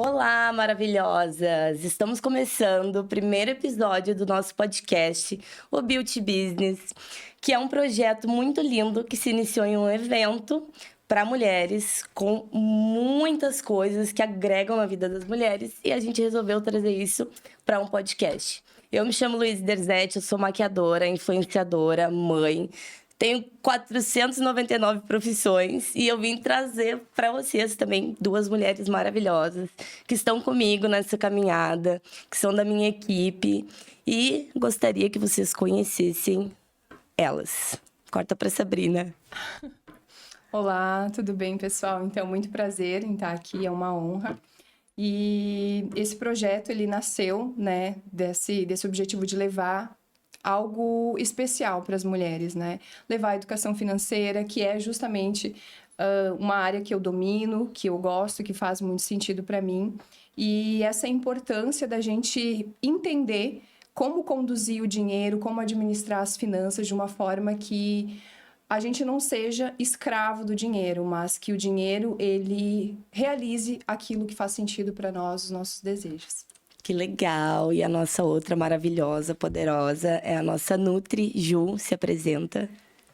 Olá, maravilhosas! Estamos começando o primeiro episódio do nosso podcast, o Beauty Business, que é um projeto muito lindo que se iniciou em um evento para mulheres com muitas coisas que agregam na vida das mulheres e a gente resolveu trazer isso para um podcast. Eu me chamo Luiz Derzete, eu sou maquiadora, influenciadora, mãe. Tenho 499 profissões e eu vim trazer para vocês também duas mulheres maravilhosas que estão comigo nessa caminhada, que são da minha equipe e gostaria que vocês conhecessem elas. Corta para Sabrina. Olá, tudo bem, pessoal? Então, muito prazer em estar aqui, é uma honra. E esse projeto, ele nasceu, né, desse objetivo de levar algo especial para as mulheres, né? Levar a educação financeira, que é justamente uma área que eu domino, que eu gosto, que faz muito sentido para mim. E essa importância da gente entender como conduzir o dinheiro, como administrar as finanças de uma forma que a gente não seja escravo do dinheiro, mas que o dinheiro, ele realize aquilo que faz sentido para nós, os nossos desejos. Que legal! E a nossa outra maravilhosa, poderosa, é a nossa Nutri Ju, se apresenta.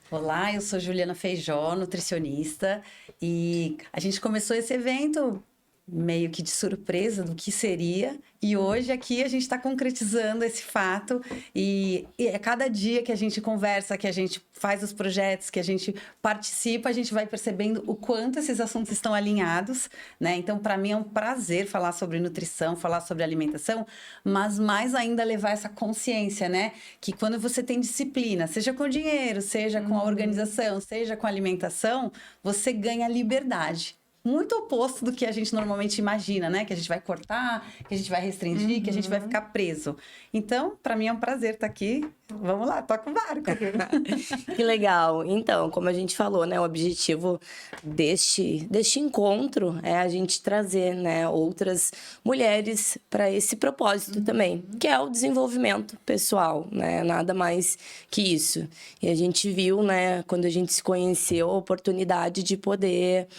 Olá, eu sou Juliana Feijó, nutricionista, e a gente começou esse evento meio que de surpresa do que seria, e hoje aqui a gente está concretizando esse fato, e a cada dia que a gente conversa, que a gente faz os projetos, que a gente participa, a gente vai percebendo o quanto esses assuntos estão alinhados, né? Então, para mim é um prazer falar sobre nutrição, falar sobre alimentação, mas mais ainda levar essa consciência, né? Que quando você tem disciplina, seja com o dinheiro, seja com a organização, seja com a alimentação, você ganha liberdade. Muito oposto do que a gente normalmente imagina, né? Que a gente vai cortar, que a gente vai restringir, que a gente vai ficar preso. Então, para mim é um prazer estar aqui. Vamos lá, toca o barco. Que legal. Então, como a gente falou, né? O objetivo deste encontro é a gente trazer, né, outras mulheres para esse propósito também, que é o desenvolvimento pessoal, né? Nada mais que isso. E a gente viu, né, quando a gente se conheceu, a oportunidade de poder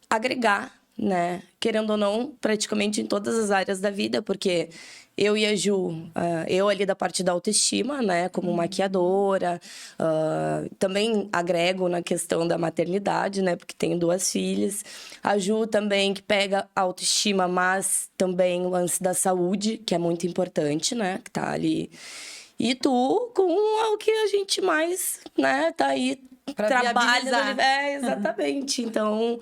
agregar, né? Querendo ou não, praticamente em todas as áreas da vida, porque eu e a Ju, eu ali da parte da autoestima, né? Como maquiadora, também agrego na questão da maternidade, né? Porque tenho 2 filhas. A Ju também que pega a autoestima, mas também o lance da saúde, que é muito importante, né? Que tá ali. E tu com o que a gente mais, né? Tá aí Pra trabalha viabilizar. exatamente. Então,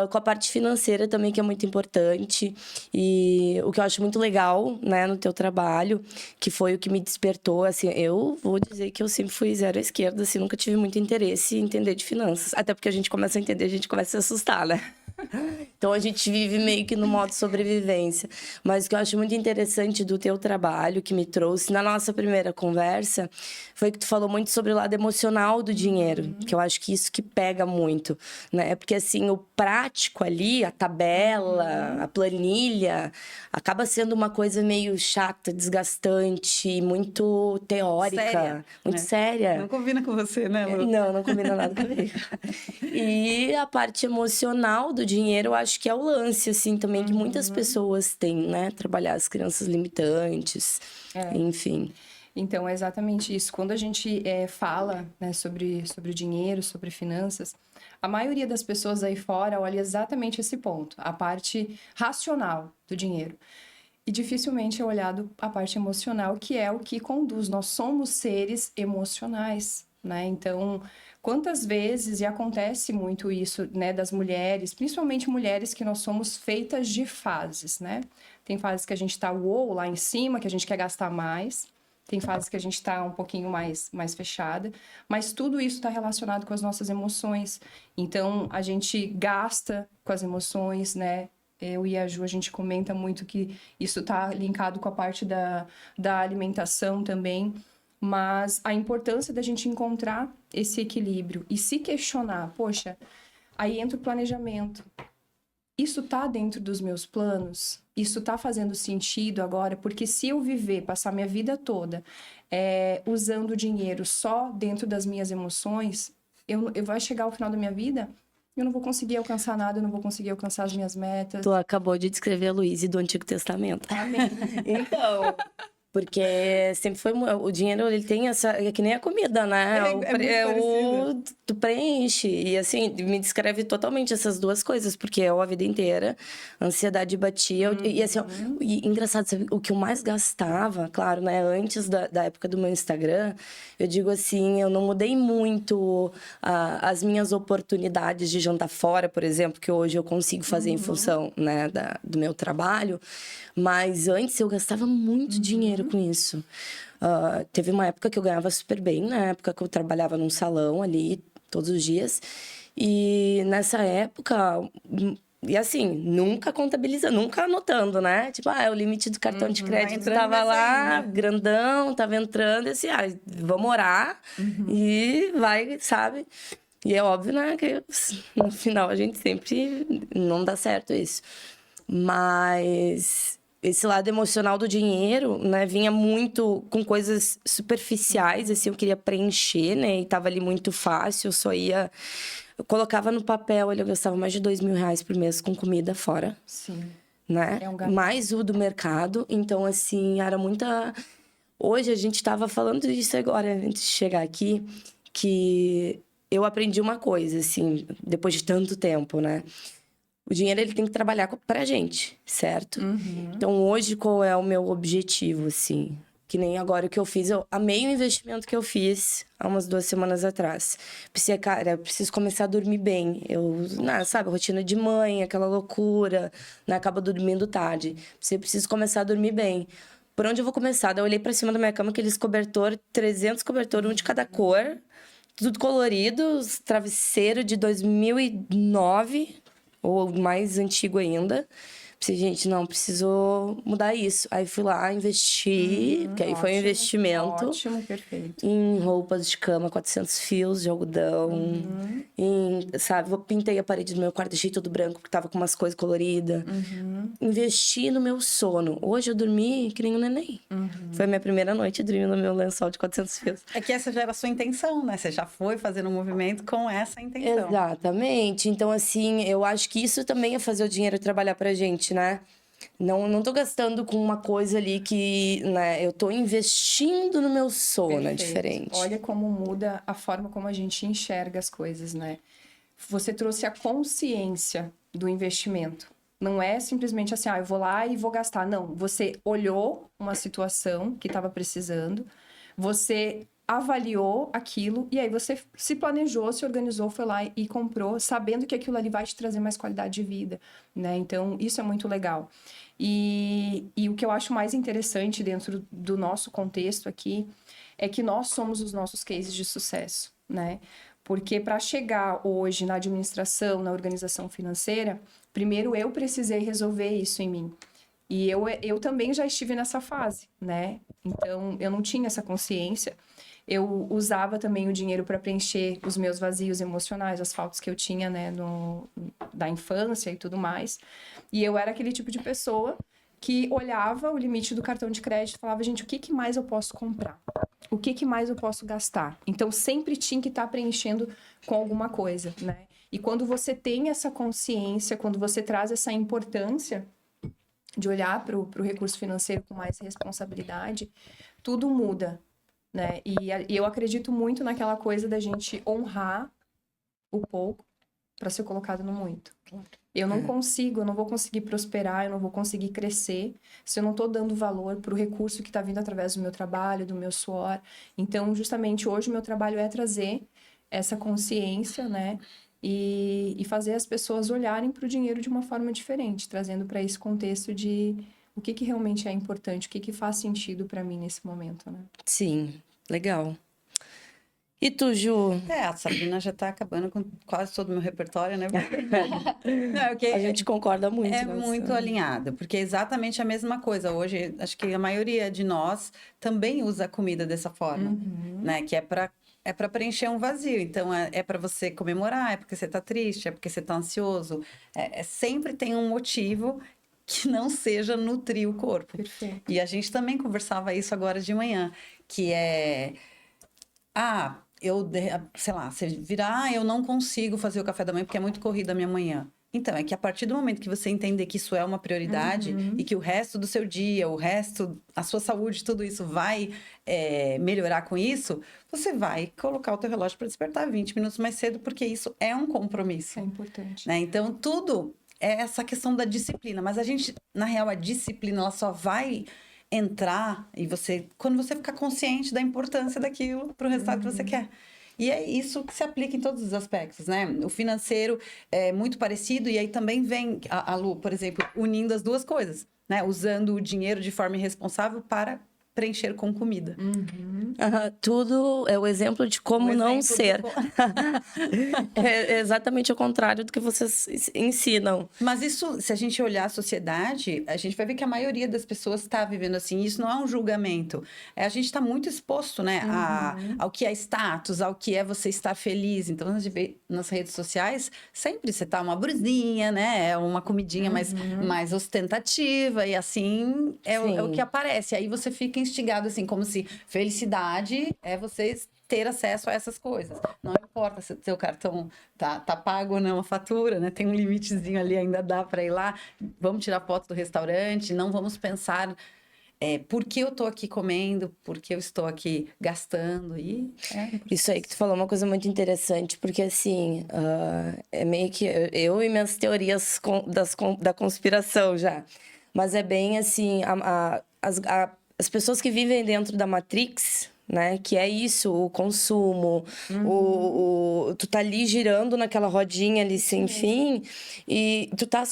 com a parte financeira também, que é muito importante. E o que eu acho muito legal, né, no teu trabalho, que foi o que me despertou, assim, eu vou dizer que eu sempre fui zero à esquerda, assim, nunca tive muito interesse em entender de finanças. Até porque a gente começa a entender, a gente começa a se assustar, né? Então, a gente vive meio que no modo sobrevivência. Mas o que eu acho muito interessante do teu trabalho, que me trouxe na nossa primeira conversa, foi que tu falou muito sobre o lado emocional do dinheiro. Que eu acho que isso que pega muito, né? Porque, assim, o prático ali, a tabela, a planilha, acaba sendo uma coisa meio chata, desgastante, muito teórica. Séria, muito né? séria. Não combina com você, né, Lu? Não, não combina nada comigo. E a parte emocional do dinheiro, eu acho que é o lance, assim, também, que muitas pessoas têm, né? Trabalhar as crianças limitantes, enfim. Então, é exatamente isso. Quando a gente fala, né, sobre o dinheiro, sobre finanças, a maioria das pessoas aí fora olha exatamente esse ponto, a parte racional do dinheiro. E dificilmente é olhado a parte emocional, que é o que conduz. Nós somos seres emocionais, né? Então, quantas vezes, e acontece muito isso, né, das mulheres, principalmente mulheres que nós somos feitas de fases, né? Tem fases que a gente tá lá em cima, que a gente quer gastar mais. Tem fases que a gente está um pouquinho mais fechada, mas tudo isso está relacionado com as nossas emoções. Então, a gente gasta com as emoções, né? Eu e a Ju, a gente comenta muito que isso está linkado com a parte da alimentação também, mas a importância da gente encontrar esse equilíbrio e se questionar, poxa, aí entra o planejamento. Isso tá dentro dos meus planos? Isso tá fazendo sentido agora? Porque se eu passar minha vida toda usando o dinheiro só dentro das minhas emoções, eu vai chegar ao final da minha vida eu não vou conseguir alcançar nada, eu não vou conseguir alcançar as minhas metas. Tu acabou de descrever a Luíse do Antigo Testamento. Amém. Então, porque sempre foi... O dinheiro, ele tem essa... É que nem a comida, né? Tu preenche. E, assim, me descreve totalmente essas duas coisas. Porque eu, a vida inteira, a ansiedade batia. E, assim, e, engraçado, sabe? O que eu mais gastava, claro, né? Antes da época do meu Instagram, eu digo assim, eu não mudei muito as minhas oportunidades de jantar fora, por exemplo, que hoje eu consigo fazer em função, né, do meu trabalho. Mas antes eu gastava muito dinheiro com isso. Teve uma época que eu ganhava super bem, na época que eu trabalhava num salão ali todos os dias. E nessa época, e assim, nunca contabilizando, nunca anotando, né? Tipo, o limite do cartão de crédito tava lá, grandão, tava entrando, e assim, vamos orar e vai, sabe? E é óbvio, né, que no final a gente sempre não dá certo isso. Mas esse lado emocional do dinheiro, né, vinha muito com coisas superficiais, assim, eu queria preencher, né, e tava ali muito fácil, eu só ia... Eu colocava no papel, eu gastava mais de R$2.000 por mês com comida fora. Sim. Né? É um gasto. Mais o do mercado, então, assim, era muita... Hoje a gente tava falando disso agora, antes de chegar aqui, que eu aprendi uma coisa, assim, depois de tanto tempo, né? O dinheiro, ele tem que trabalhar pra gente, certo? Então, hoje, qual é o meu objetivo, assim? Que nem agora o que eu fiz, eu amei o investimento que eu fiz há umas 2 semanas atrás. Eu preciso começar a dormir bem. Sabe, rotina de mãe, aquela loucura, né? Acaba dormindo tarde. Preciso começar a dormir bem. Por onde eu vou começar? Daí eu olhei pra cima da minha cama, aqueles cobertor, 300 cobertor, um de cada cor, tudo colorido, travesseiro de 2009, ou mais antigo ainda. Pensei, gente, não, preciso mudar isso. Aí fui lá, investi, porque aí foi um investimento. Ótimo, perfeito. Em roupas de cama, 400 fios de algodão. Sabe, eu pintei a parede do meu quarto, deixei tudo branco, porque tava com umas coisas coloridas. Investi no meu sono. Hoje eu dormi que nem um neném. Foi a minha primeira noite dormindo no meu lençol de 400 fios. É que essa já era a sua intenção, né? Você já foi fazendo um movimento com essa intenção. Exatamente. Então, assim, eu acho que isso também é fazer o dinheiro trabalhar pra gente, né? Não tô gastando com uma coisa ali que, né, eu tô investindo no meu sono, é Perfeito. diferente. Olha como muda a forma como a gente enxerga as coisas, né? Você trouxe a consciência do investimento. Não é simplesmente assim, eu vou lá e vou gastar. Não, você olhou uma situação que estava precisando, você avaliou aquilo e aí você se planejou, se organizou, foi lá e comprou, sabendo que aquilo ali vai te trazer mais qualidade de vida, né? Então, isso é muito legal. E o que eu acho mais interessante dentro do nosso contexto aqui é que nós somos os nossos cases de sucesso, né? Porque para chegar hoje na administração, na organização financeira, primeiro eu precisei resolver isso em mim. E eu também já estive nessa fase, né? Então, eu não tinha essa consciência. Eu usava também o dinheiro para preencher os meus vazios emocionais, as faltas que eu tinha, né, da infância e tudo mais. E eu era aquele tipo de pessoa que olhava o limite do cartão de crédito e falava, gente, o que mais eu posso comprar? O que mais eu posso gastar? Então, sempre tinha que estar preenchendo com alguma coisa, né? E quando você tem essa consciência, quando você traz essa importância de olhar para o recurso financeiro com mais responsabilidade, tudo muda, né? E eu acredito muito naquela coisa da gente honrar o pouco para ser colocado no muito. Eu não vou conseguir prosperar, eu não vou conseguir crescer se eu não estou dando valor para o recurso que está vindo através do meu trabalho, do meu suor. Então, justamente hoje o meu trabalho é trazer essa consciência, né? E fazer as pessoas olharem para o dinheiro de uma forma diferente, trazendo para esse contexto de o que realmente é importante, o que faz sentido para mim nesse momento, né? Sim, legal. E tu, Ju? A Sabrina já tá acabando com quase todo o meu repertório, né? Não, porque A gente concorda muito. é nessa. muito alinhado, porque é exatamente a mesma coisa. Hoje, acho que a maioria de nós também usa a comida dessa forma, né? Que é para preencher um vazio. Então, é para você comemorar, é porque você tá triste, é porque você tá ansioso. Sempre tem um motivo que não seja nutrir o corpo. Perfeito. E a gente também conversava isso agora de manhã, que é... sei lá, você virar, eu não consigo fazer o café da manhã porque é muito corrida a minha manhã. Então, é que a partir do momento que você entender que isso é uma prioridade e que o resto do seu dia, a sua saúde, tudo isso vai melhorar com isso, você vai colocar o teu relógio para despertar 20 minutos mais cedo, porque isso é um compromisso. É importante. Né? Então, tudo é essa questão da disciplina. Mas na real, a disciplina, ela só vai entrar quando você ficar consciente da importância daquilo para o resultado que você quer. E é isso que se aplica em todos os aspectos, né? O financeiro é muito parecido, e aí também vem a Lu, por exemplo, unindo as duas coisas, né? Usando o dinheiro de forma irresponsável para preencher com comida. Tudo é o exemplo de como não ser. É exatamente o contrário do que vocês ensinam. Mas isso, se a gente olhar a sociedade, a gente vai ver que a maioria das pessoas está vivendo assim. Isso não é um julgamento. A gente está muito exposto, né, ao que é status, ao que é você estar feliz. Então, a gente vê nas redes sociais, sempre você tá uma brusinha, né, uma comidinha mais ostentativa, e assim é o que aparece. Aí você fica instigado, assim, como se felicidade é você ter acesso a essas coisas. Não importa se o seu cartão tá pago ou não a fatura, né? Tem um limitezinho ali, ainda dá para ir lá. Vamos tirar foto do restaurante, não vamos pensar por que eu tô aqui comendo, por que eu estou aqui gastando. Isso aí que tu falou é uma coisa muito interessante, porque assim, é meio que eu e minhas teorias da conspiração já. Mas é bem assim, as pessoas que vivem dentro da Matrix, né? Que é isso, o consumo, tu tá ali girando naquela rodinha ali sem fim, e tu tá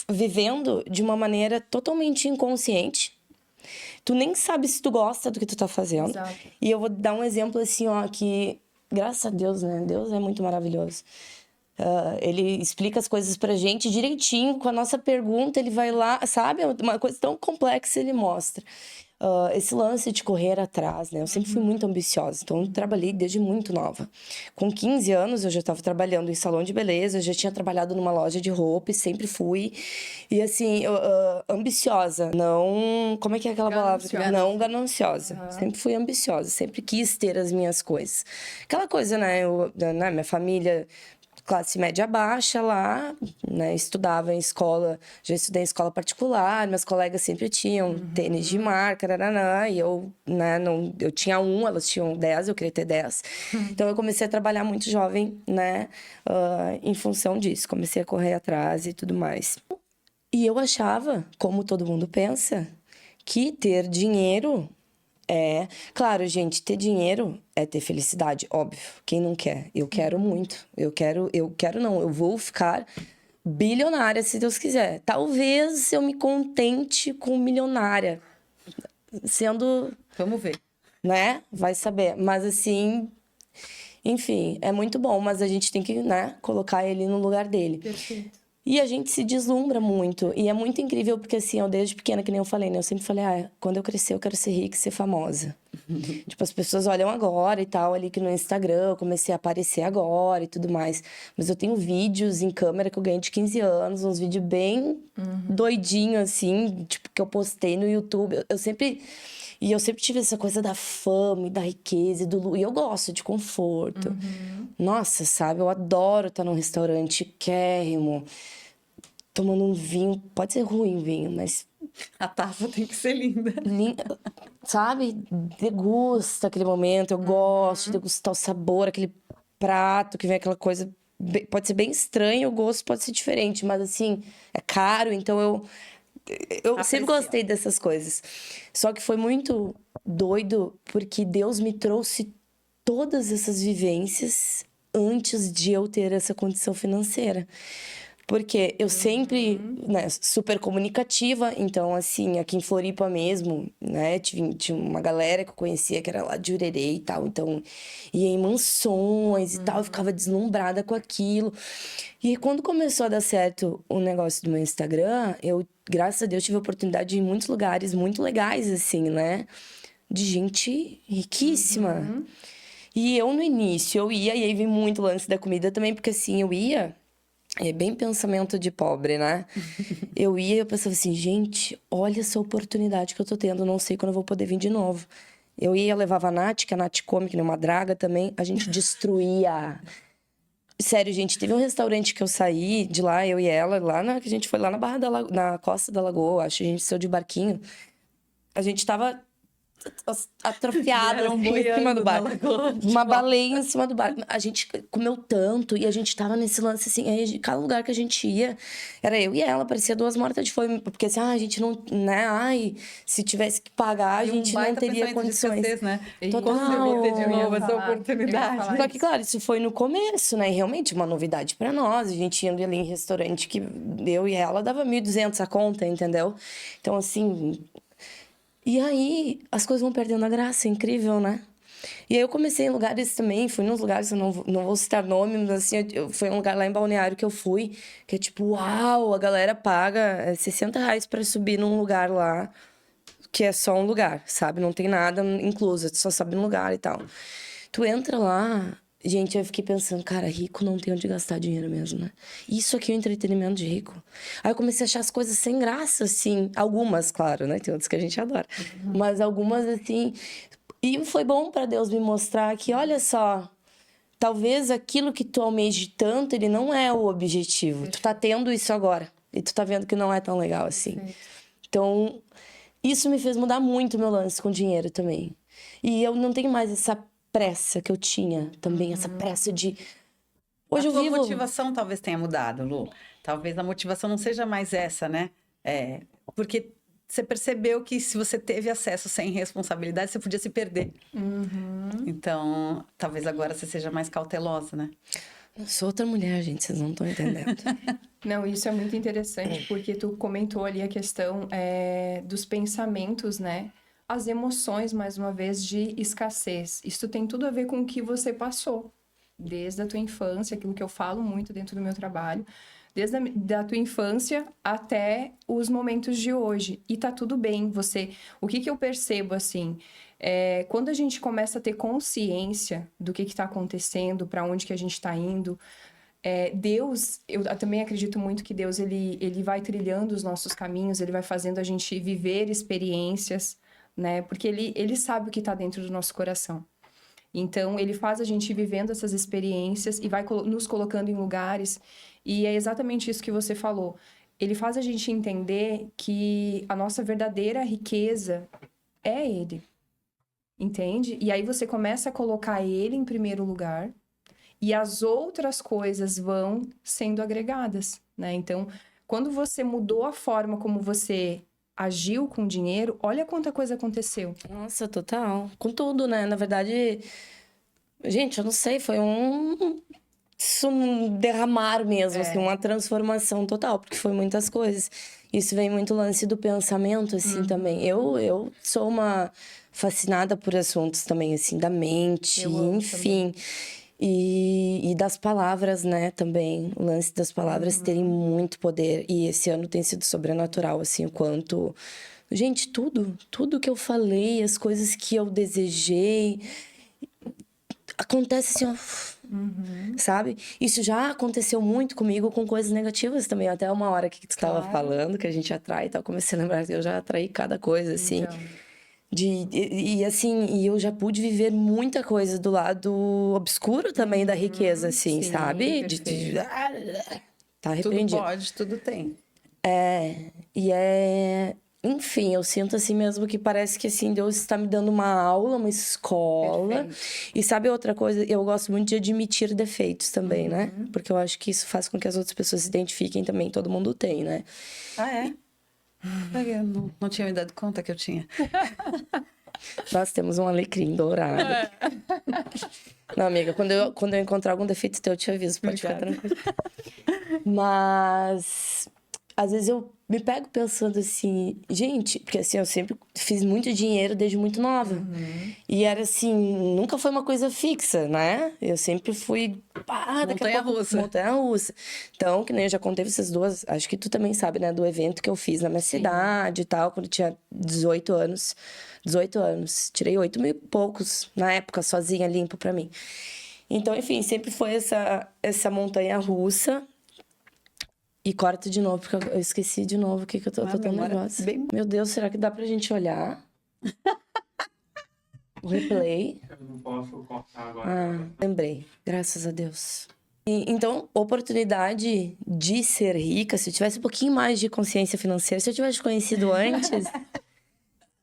vivendo de uma maneira totalmente inconsciente. Tu nem sabe se tu gosta do que tu tá fazendo. Exato. E eu vou dar um exemplo assim, ó, que graças a Deus, né? Deus é muito maravilhoso. Ele explica as coisas pra gente direitinho, com a nossa pergunta, ele vai lá, sabe? Uma coisa tão complexa ele mostra. Esse lance de correr atrás, né? Eu sempre fui muito ambiciosa, então eu trabalhei desde muito nova. Com 15 anos eu já estava trabalhando em salão de beleza, eu já tinha trabalhado numa loja de roupa e sempre fui. E assim, ambiciosa, não... Como é que é aquela palavra? Não gananciosa. Sempre fui ambiciosa, sempre quis ter as minhas coisas. Aquela coisa, né? Minha família... classe média baixa lá, né? Estudava em escola, já estudei em escola particular, meus colegas sempre tinham tênis de marca, nananã, e eu, né, eu tinha elas tinham 10, eu queria ter 10. Então eu comecei a trabalhar muito jovem, né, em função disso, comecei a correr atrás e tudo mais. E eu achava, como todo mundo pensa, que ter dinheiro claro, gente, ter dinheiro é ter felicidade, óbvio. Quem não quer? Eu quero muito. Eu vou ficar bilionária, se Deus quiser. Talvez eu me contente com milionária, sendo... Vamos ver. Né? Vai saber. Mas assim, enfim, é muito bom, mas a gente tem que, né, colocar ele no lugar dele. Perfeito. E a gente se deslumbra muito. E é muito incrível, porque assim, eu desde pequena, que nem eu falei, né? Eu sempre falei, quando eu crescer, eu quero ser rica e ser famosa. Tipo, as pessoas olham agora e tal, ali que no Instagram, eu comecei a aparecer agora e tudo mais. Mas eu tenho vídeos em câmera que eu ganhei de 15 anos, uns vídeos bem doidinhos, assim, tipo, que eu postei no YouTube. Eu sempre tive essa coisa da fama e da riqueza e eu gosto de conforto. Nossa, sabe? Eu adoro estar num restaurante chiquérrimo, tomando um vinho. Pode ser ruim o vinho, mas... A taça tem que ser linda. Sabe? Degusta aquele momento. Eu gosto de degustar o sabor, aquele prato que vem aquela coisa... Pode ser bem estranho, o gosto pode ser diferente, mas assim, é caro, então eu sempre gostei dessas coisas. Só que foi muito doido, porque Deus me trouxe todas essas vivências antes de eu ter essa condição financeira. Porque eu sempre, né, super comunicativa, então, assim, aqui em Floripa mesmo, né, tinha uma galera que eu conhecia que era lá de Jurerê e tal, então, ia em mansões e tal, eu ficava deslumbrada com aquilo. E quando começou a dar certo o negócio do meu Instagram, eu, graças a Deus, tive a oportunidade de ir em muitos lugares muito legais, assim, né, de gente riquíssima. E eu, no início, eu ia, e aí vem muito lance da comida também, porque assim, eu ia... É bem pensamento de pobre, né? Eu ia e eu pensava assim, gente, olha essa oportunidade que eu tô tendo, não sei quando eu vou poder vir de novo. Eu ia, levava a Nath, que a Nath come, que nem uma draga também. A gente destruía. Sério, gente, teve um restaurante que eu saí de lá, eu e ela, que a gente foi lá na Barra na Costa da Lagoa, acho que a gente saiu de barquinho. A gente tava atrofiada Vieram assim, em cima boiando do na barco. lagoa. Uma baleia em cima do barco. A gente comeu tanto e a gente tava nesse lance assim, aí, cada lugar que a gente ia, era eu e ela, parecia duas mortas de fome, porque assim, a gente não, né, se tivesse que pagar, a E gente não baita teria pensamento de condições. escassez, né? Total. Quando eu vou ter de Eu ia novo essa falar, oportunidade. eu ia Só que, claro, isso foi no começo, né? E realmente uma novidade pra nós. A gente indo ali em restaurante que eu e ela dava 1.200 a conta, entendeu? Então, assim. E aí as coisas vão perdendo a graça, é incrível, né? E aí eu comecei em lugares também, fui nos lugares, eu não vou citar nome, mas assim, foi um lugar lá em Balneário que eu fui, que é tipo, uau, a galera paga R$ 60 pra subir num lugar lá, que é só um lugar, sabe? Não tem nada incluso, tu só sobe no lugar e tal. Tu entra lá, gente, eu fiquei pensando, cara, rico não tem onde gastar dinheiro mesmo, né? Isso aqui é o entretenimento de rico. Aí eu comecei a achar as coisas sem graça, assim. Algumas, claro, né? Tem outras que a gente adora. Mas algumas, assim. E foi bom pra Deus me mostrar que, olha só, talvez aquilo que tu almeje tanto, ele não é o objetivo. Tu tá tendo isso agora. E tu tá vendo que não é tão legal assim. Então, isso me fez mudar muito o meu lance com dinheiro também. E eu não tenho mais essa pressa que eu tinha também, essa pressa de... Hoje A eu tua vivo... motivação talvez tenha mudado, Lu. Talvez a motivação não seja mais essa, né? Porque você percebeu que se você teve acesso sem responsabilidade, você podia se perder. Então, talvez agora você seja mais cautelosa, né? Eu sou outra mulher, gente, vocês não estão entendendo. Não, isso é muito interessante, porque tu comentou ali a questão dos pensamentos, né? As emoções, mais uma vez, de escassez. Isso tem tudo a ver com o que você passou, desde a tua infância, aquilo que eu falo muito dentro do meu trabalho, desde da tua infância até os momentos de hoje. E tá tudo bem, O que eu percebo, assim, quando a gente começa a ter consciência do que tá acontecendo, para onde que a gente tá indo, Deus, eu também acredito muito que Deus, ele vai trilhando os nossos caminhos, ele vai fazendo a gente viver experiências, né? Porque ele sabe o que está dentro do nosso coração. Então, ele faz a gente ir vivendo essas experiências e vai nos colocando em lugares. E é exatamente isso que você falou. Ele faz a gente entender que a nossa verdadeira riqueza é Ele. Entende? E aí você começa a colocar Ele em primeiro lugar. E as outras coisas vão sendo agregadas, né? Então, quando você mudou a forma como você agiu com o dinheiro, olha quanta coisa aconteceu. Nossa, total. Com tudo, né? Na verdade, gente, eu não sei, foi um derramar mesmo, assim, uma transformação total, porque foi muitas coisas. Isso vem muito lance do pensamento, assim, também. Eu sou uma fascinada por assuntos também, assim, da mente, enfim. E das palavras, né, também. O lance das palavras terem muito poder. E esse ano tem sido sobrenatural, assim, o quanto... Gente, tudo que eu falei, as coisas que eu desejei... Acontece assim, ó, sabe? Isso já aconteceu muito comigo com coisas negativas também. Até uma hora que tu tava falando, que a gente atrai e tal. Comecei a lembrar que eu já atraí cada coisa, assim... Então... E eu já pude viver muita coisa do lado obscuro também da riqueza, assim, sim, sabe? Tá repreendido. Tudo pode, tudo tem. Enfim, eu sinto assim mesmo que parece que assim, Deus está me dando uma aula, uma escola. Perfeito. E sabe outra coisa? Eu gosto muito de admitir defeitos também, né? Porque eu acho que isso faz com que as outras pessoas se identifiquem também. Todo mundo tem, né? Ah, é? Eu não tinha me dado conta que eu tinha. Nós temos um alecrim dourado. Não, amiga, quando eu encontrar algum defeito teu, eu te aviso, pode ficar tranquilo. Mas às vezes eu me pego pensando assim, gente, porque assim, eu sempre fiz muito dinheiro desde muito nova. E era assim, nunca foi uma coisa fixa, né? Eu sempre fui montanha-russa. Então, que nem eu já contei vocês duas, acho que tu também sabe, né, do evento que eu fiz na minha cidade e tal, quando eu tinha 18 anos. 18 anos. Tirei 8 mil e poucos na época, sozinha, limpo pra mim. Então, enfim, sempre foi essa montanha-russa. E corta de novo, porque eu esqueci de novo o que eu tô tão nervosa. Meu Deus, será que dá pra gente olhar? replay. Eu não posso cortar agora. Lembrei, graças a Deus. Então, oportunidade de ser rica, se eu tivesse um pouquinho mais de consciência financeira, se eu tivesse conhecido antes,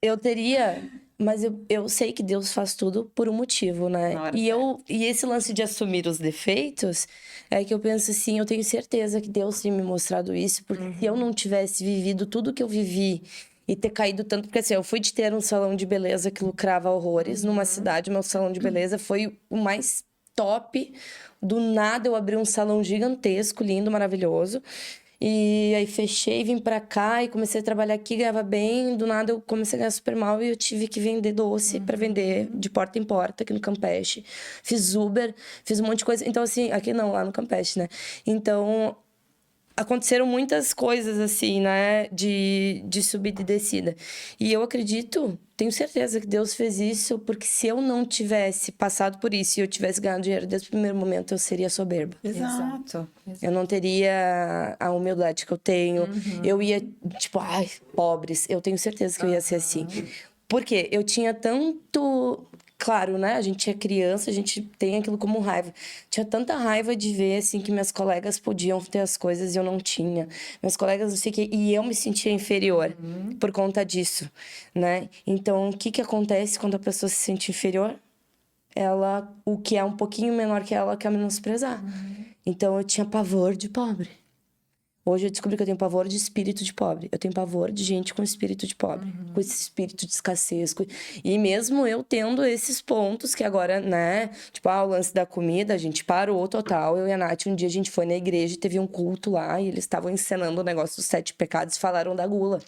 eu teria. Mas eu sei que Deus faz tudo por um motivo, né? Na hora E esse lance de assumir os defeitos é que eu penso assim, eu tenho certeza que Deus tem me mostrado isso, porque se eu não tivesse vivido tudo que eu vivi e ter caído tanto, porque assim, eu fui de ter um salão de beleza que lucrava horrores numa cidade, meu salão de beleza foi o mais top. Do nada eu abri um salão gigantesco, lindo, maravilhoso. E aí fechei, vim pra cá e comecei a trabalhar aqui, ganhava bem. Do nada eu comecei a ganhar super mal e eu tive que vender doce pra vender de porta em porta aqui no Campeche. Fiz Uber, fiz um monte de coisa. Então, assim, aqui não, lá no Campeche, né? Então, aconteceram muitas coisas, assim, né? De subida e descida. E eu acredito, tenho certeza que Deus fez isso, porque se eu não tivesse passado por isso e eu tivesse ganhado dinheiro desde o primeiro momento, eu seria soberba. Exato. Eu não teria a humildade que eu tenho. Eu ia, tipo, ai, pobres. Eu tenho certeza que eu ia ser assim. Porque eu tinha tanto. Claro, né? A gente é criança, a gente tem aquilo como raiva. Tinha tanta raiva de ver, assim, que minhas colegas podiam ter as coisas e eu não tinha. Minhas colegas, não sei o quê. E eu me sentia inferior por conta disso, né? Então, o que acontece quando a pessoa se sente inferior? Ela, o que é um pouquinho menor que ela, quer menosprezar. Então, eu tinha pavor de pobre. Hoje eu descobri que eu tenho pavor de espírito de pobre. Eu tenho pavor de gente com espírito de pobre. Com esse espírito de escassez. E mesmo eu tendo esses pontos que agora, né? Tipo, o lance da comida, a gente parou total. Eu e a Nath, um dia a gente foi na igreja e teve um culto lá. E eles estavam encenando o negócio dos 7 pecados e falaram da gula.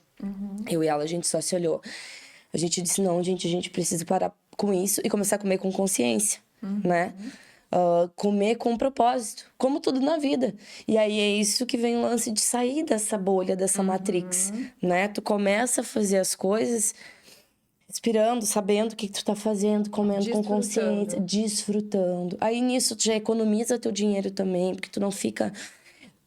Eu e ela, a gente só se olhou. A gente disse, não, gente, a gente precisa parar com isso e começar a comer com consciência, né? Comer com propósito, como tudo na vida. E aí é isso que vem o lance de sair dessa bolha, dessa matrix, né? Tu começa a fazer as coisas respirando, sabendo o que tu tá fazendo, comendo com consciência, desfrutando. Aí nisso tu já economiza teu dinheiro também, porque tu não fica...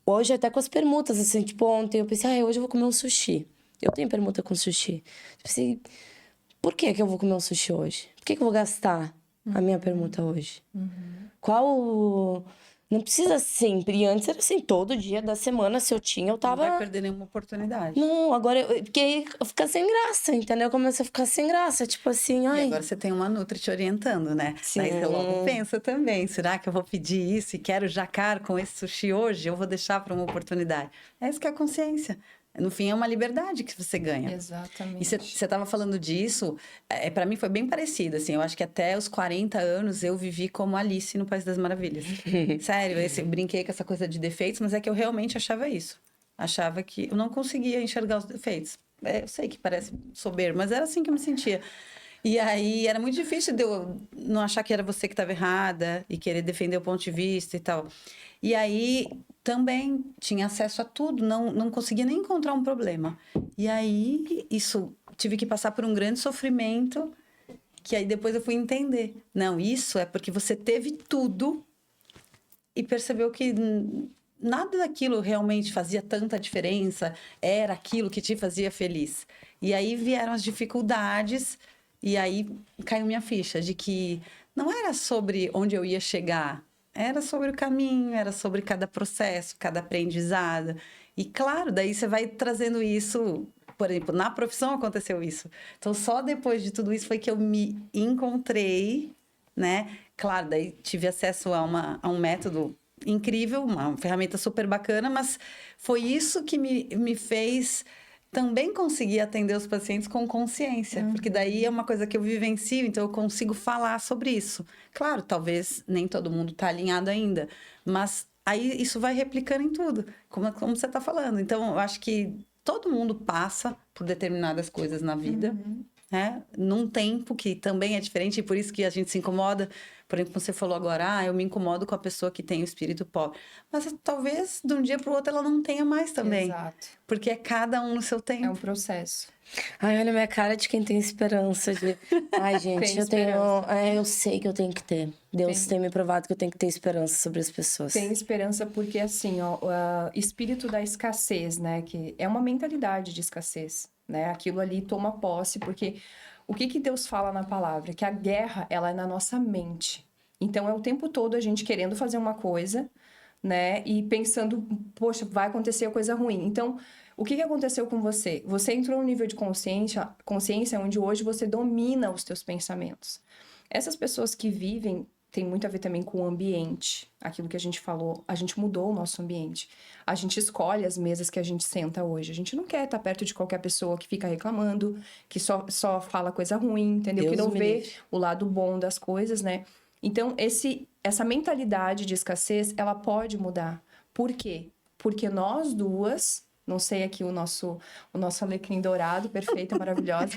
Hoje até com as permutas, assim, tipo, ontem eu pensei, hoje eu vou comer um sushi. Eu tenho permuta com sushi. Tipo assim, por que eu vou comer um sushi hoje? Por que eu vou gastar a minha permuta hoje? Qual... Não precisa sempre. E antes era assim, todo dia da semana, se eu tinha, eu Não tava... vai perder nenhuma oportunidade. Não, agora... Porque aí fica sem graça, entendeu? Começa a ficar sem graça. Tipo assim, E ai... agora você tem uma Nutri te orientando, né? Sim. Daí você logo pensa também, será que eu vou pedir isso e quero jacar com esse sushi hoje? Eu vou deixar para uma oportunidade. É isso que é a consciência. No fim, é uma liberdade que você ganha. Exatamente. E você estava falando disso, para mim foi bem parecido, assim, eu acho que até os 40 anos eu vivi como Alice no País das Maravilhas. Sério, eu brinquei com essa coisa de defeitos, mas é que eu realmente achava isso. Achava que eu não conseguia enxergar os defeitos. Eu sei que parece soberbo, mas era assim que eu me sentia. E aí era muito difícil de eu não achar que era você que estava errada e querer defender o ponto de vista e tal. E aí também tinha acesso a tudo, não conseguia nem encontrar um problema. E aí isso tive que passar por um grande sofrimento, que aí depois eu fui entender. Não, isso é porque você teve tudo e percebeu que nada daquilo realmente fazia tanta diferença, era aquilo que te fazia feliz. E aí vieram as dificuldades e aí caiu minha ficha de que não era sobre onde eu ia chegar, era sobre o caminho, era sobre cada processo, cada aprendizado. E claro, daí você vai trazendo isso, por exemplo, na profissão aconteceu isso. Então, só depois de tudo isso foi que eu me encontrei, né? Claro, daí tive acesso a um método incrível, uma ferramenta super bacana, mas foi isso que me fez também conseguir atender os pacientes com consciência, porque daí é uma coisa que eu vivencio, então eu consigo falar sobre isso. Claro, talvez nem todo mundo está alinhado ainda, mas aí isso vai replicando em tudo, como você está falando. Então, eu acho que todo mundo passa por determinadas coisas na vida, né? Num tempo que também é diferente, e por isso que a gente se incomoda. Por exemplo, você falou agora, eu me incomodo com a pessoa que tem o espírito pobre. Mas talvez de um dia para o outro ela não tenha mais também. Exato. Porque é cada um no seu tempo. É um processo. Ai, olha a minha cara de quem tem esperança. Ai, gente, Tem eu tenho... esperança. eu sei que eu tenho que ter. Deus tem me provado que eu tenho que ter esperança sobre as pessoas. Tem esperança porque, assim, ó, o espírito da escassez, né? Que é uma mentalidade de escassez, né? Aquilo ali toma posse, porque O que Deus fala na palavra? Que a guerra, ela é na nossa mente. Então, é o tempo todo a gente querendo fazer uma coisa, né? E pensando, poxa, vai acontecer coisa ruim. Então, o que aconteceu com você? Você entrou num nível de consciência onde hoje você domina os teus pensamentos. Essas pessoas que vivem tem muito a ver também com o ambiente. Aquilo que a gente falou, a gente mudou o nosso ambiente. A gente escolhe as mesas que a gente senta hoje. A gente não quer estar perto de qualquer pessoa que fica reclamando, que só fala coisa ruim, entendeu? Deus que não me vê livre. o lado bom das coisas, né? Então, essa mentalidade de escassez, ela pode mudar. Por quê? Porque nós duas, não sei aqui o nosso alecrim dourado, perfeita, maravilhosa,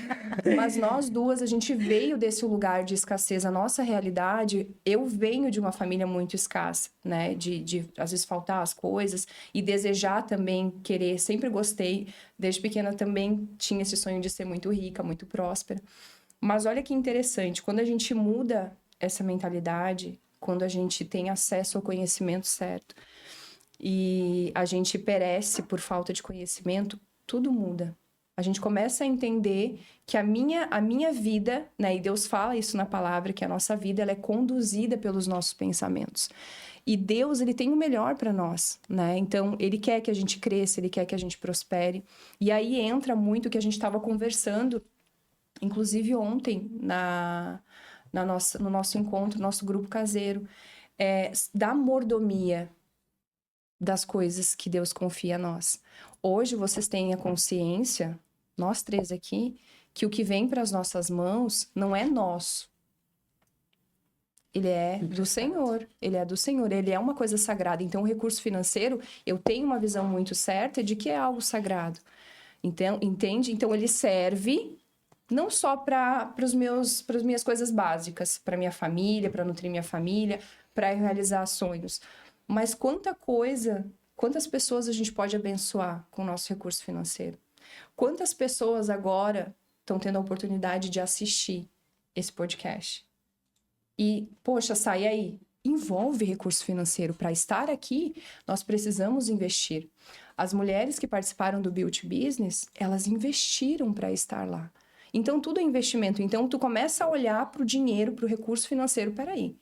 mas nós duas, a gente veio desse lugar de escassez. A nossa realidade, eu venho de uma família muito escassa, né? De às vezes faltar as coisas e desejar também, querer, sempre gostei. Desde pequena também tinha esse sonho de ser muito rica, muito próspera. Mas olha que interessante, quando a gente muda essa mentalidade, quando a gente tem acesso ao conhecimento certo e a gente perece por falta de conhecimento, tudo muda. A gente começa a entender que a minha vida, né, e Deus fala isso na palavra, que a nossa vida ela é conduzida pelos nossos pensamentos. E Deus, ele tem o melhor para nós, né? Então, ele quer que a gente cresça, ele quer que a gente prospere. E aí entra muito o que a gente estava conversando, inclusive ontem, no nosso encontro, nosso grupo caseiro, da mordomia das coisas que Deus confia a nós. Hoje vocês têm a consciência, nós três aqui, que o que vem para as nossas mãos não é nosso. Ele é do Senhor, ele é do Senhor, ele é uma coisa sagrada. Então, o recurso financeiro, eu tenho uma visão muito certa de que é algo sagrado. Então, entende? Então, ele serve não só para as minhas coisas básicas, para minha família, para nutrir minha família, para realizar sonhos. Mas quantas pessoas a gente pode abençoar com o nosso recurso financeiro? Quantas pessoas agora estão tendo a oportunidade de assistir esse podcast? E, poxa, sai aí. Envolve recurso financeiro. Para estar aqui, nós precisamos investir. As mulheres que participaram do Build Business, elas investiram para estar lá. Então, tudo é investimento. Então, tu começa a olhar para o dinheiro, para o recurso financeiro. Peraí,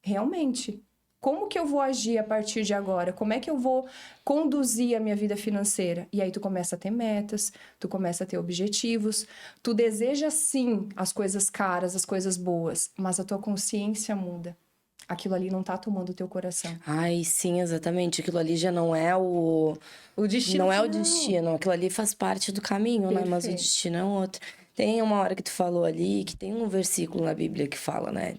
realmente, como que eu vou agir a partir de agora? Como é que eu vou conduzir a minha vida financeira? E aí tu começa a ter metas, tu começa a ter objetivos, tu deseja sim as coisas caras, as coisas boas, mas a tua consciência muda. Aquilo ali não tá tomando o teu coração. Ai, sim, exatamente. Aquilo ali já não é o destino não é o final. destino. Aquilo ali faz parte do caminho, né? Mas o Perfeito. destino é um outro. Tem uma hora que tu falou ali que tem um versículo na Bíblia que fala, né?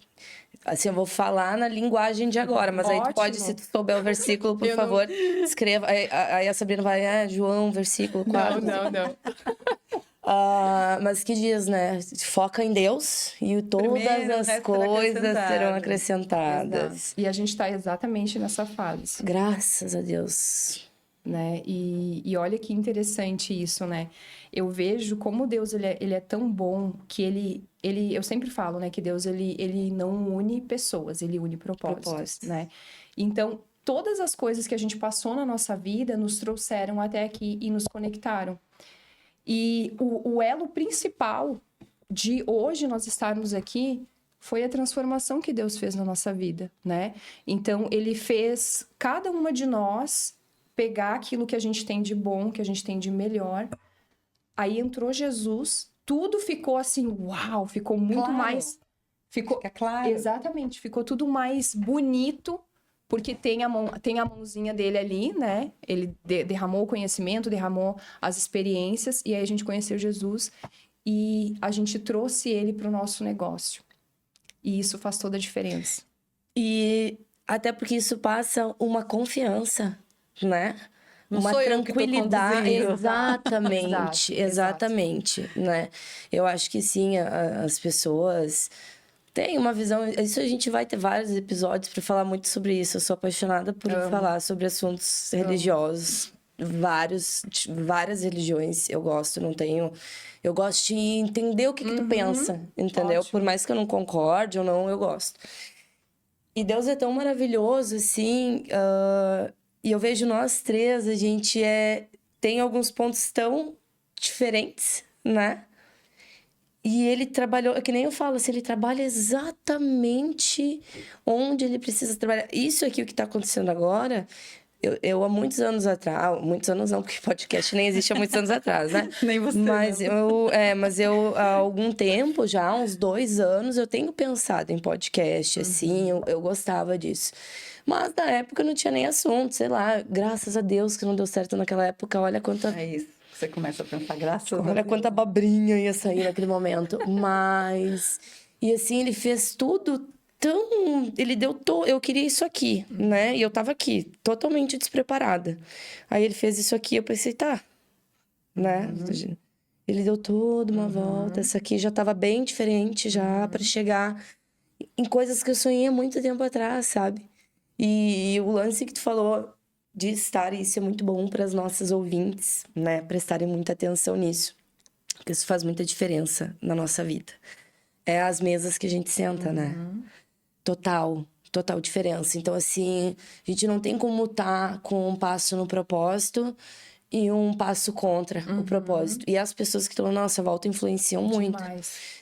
Assim, eu vou falar na linguagem de agora, mas aí tu pode, Ótimo. se tu souber o versículo, por Eu não- favor, escreva. Aí a Sabrina vai, João, versículo 4. Não. Mas que diz, né? Foca em Deus e todas Primeiro, o as resto será coisas serão acrescentado. acrescentadas. E a gente tá exatamente nessa fase. Graças a Deus. Né? E olha que interessante isso, né? Eu vejo como Deus ele é tão bom que eu sempre falo, né, que Deus ele não une pessoas, ele une propósitos, né? Então, todas as coisas que a gente passou na nossa vida nos trouxeram até aqui e nos conectaram. E o elo principal de hoje nós estarmos aqui foi a transformação que Deus fez na nossa vida, né? Então, ele fez cada uma de nós pegar aquilo que a gente tem de bom, que a gente tem de melhor. Aí entrou Jesus, tudo ficou assim, uau, ficou muito Claro. mais... Fica claro. Exatamente, ficou tudo mais bonito, porque tem a mãozinha dele ali, né? Ele derramou o conhecimento, derramou as experiências, e aí a gente conheceu Jesus e a gente trouxe ele para o nosso negócio. E isso faz toda a diferença. E até porque isso passa uma confiança, né? Não Uma sou eu que tô tranquilidade. conduzindo. Exatamente, Exato. exatamente, né? Eu acho que sim, as pessoas têm uma visão. Isso a gente vai ter vários episódios para falar muito sobre isso. Eu sou apaixonada por falar sobre assuntos religiosos. Várias religiões eu gosto, não tenho. Eu gosto de entender o que tu pensa, entendeu? Ótimo. Por mais que eu não concorde ou não, eu gosto. E Deus é tão maravilhoso, assim. E eu vejo nós três, a gente tem alguns pontos tão diferentes, né? E ele trabalhou, é que nem eu falo, assim, ele trabalha exatamente onde ele precisa trabalhar. Isso aqui, o que está acontecendo agora, eu há muitos anos atrás, muitos anos não, porque podcast nem existe há muitos anos atrás, né? Nem você, Mas não. mas eu, há algum tempo já, uns 2 anos, eu tenho pensado em podcast, assim, eu gostava disso. Mas na época não tinha nem assunto, sei lá, graças a Deus que não deu certo naquela época, olha quanta É isso. Você começa a pensar, graças a Olha Deus. quanta abobrinha ia sair naquele momento. Mas. E assim, ele fez tudo tão. Ele deu. Eu queria isso aqui, né? E eu tava aqui, totalmente despreparada. Aí ele fez isso aqui, eu pensei, tá, né? Ele deu toda uma volta. Essa aqui já tava bem diferente já, pra chegar em coisas que eu sonhei há muito tempo atrás, sabe? E o lance que tu falou de estar, e isso é muito bom para as nossas ouvintes, né? Prestarem muita atenção nisso. Porque isso faz muita diferença na nossa vida. É as mesas que a gente senta, né? Total diferença. Então, assim, a gente não tem como estar com um passo no propósito e um passo contra o propósito. E as pessoas que estão na nossa volta influenciam muito.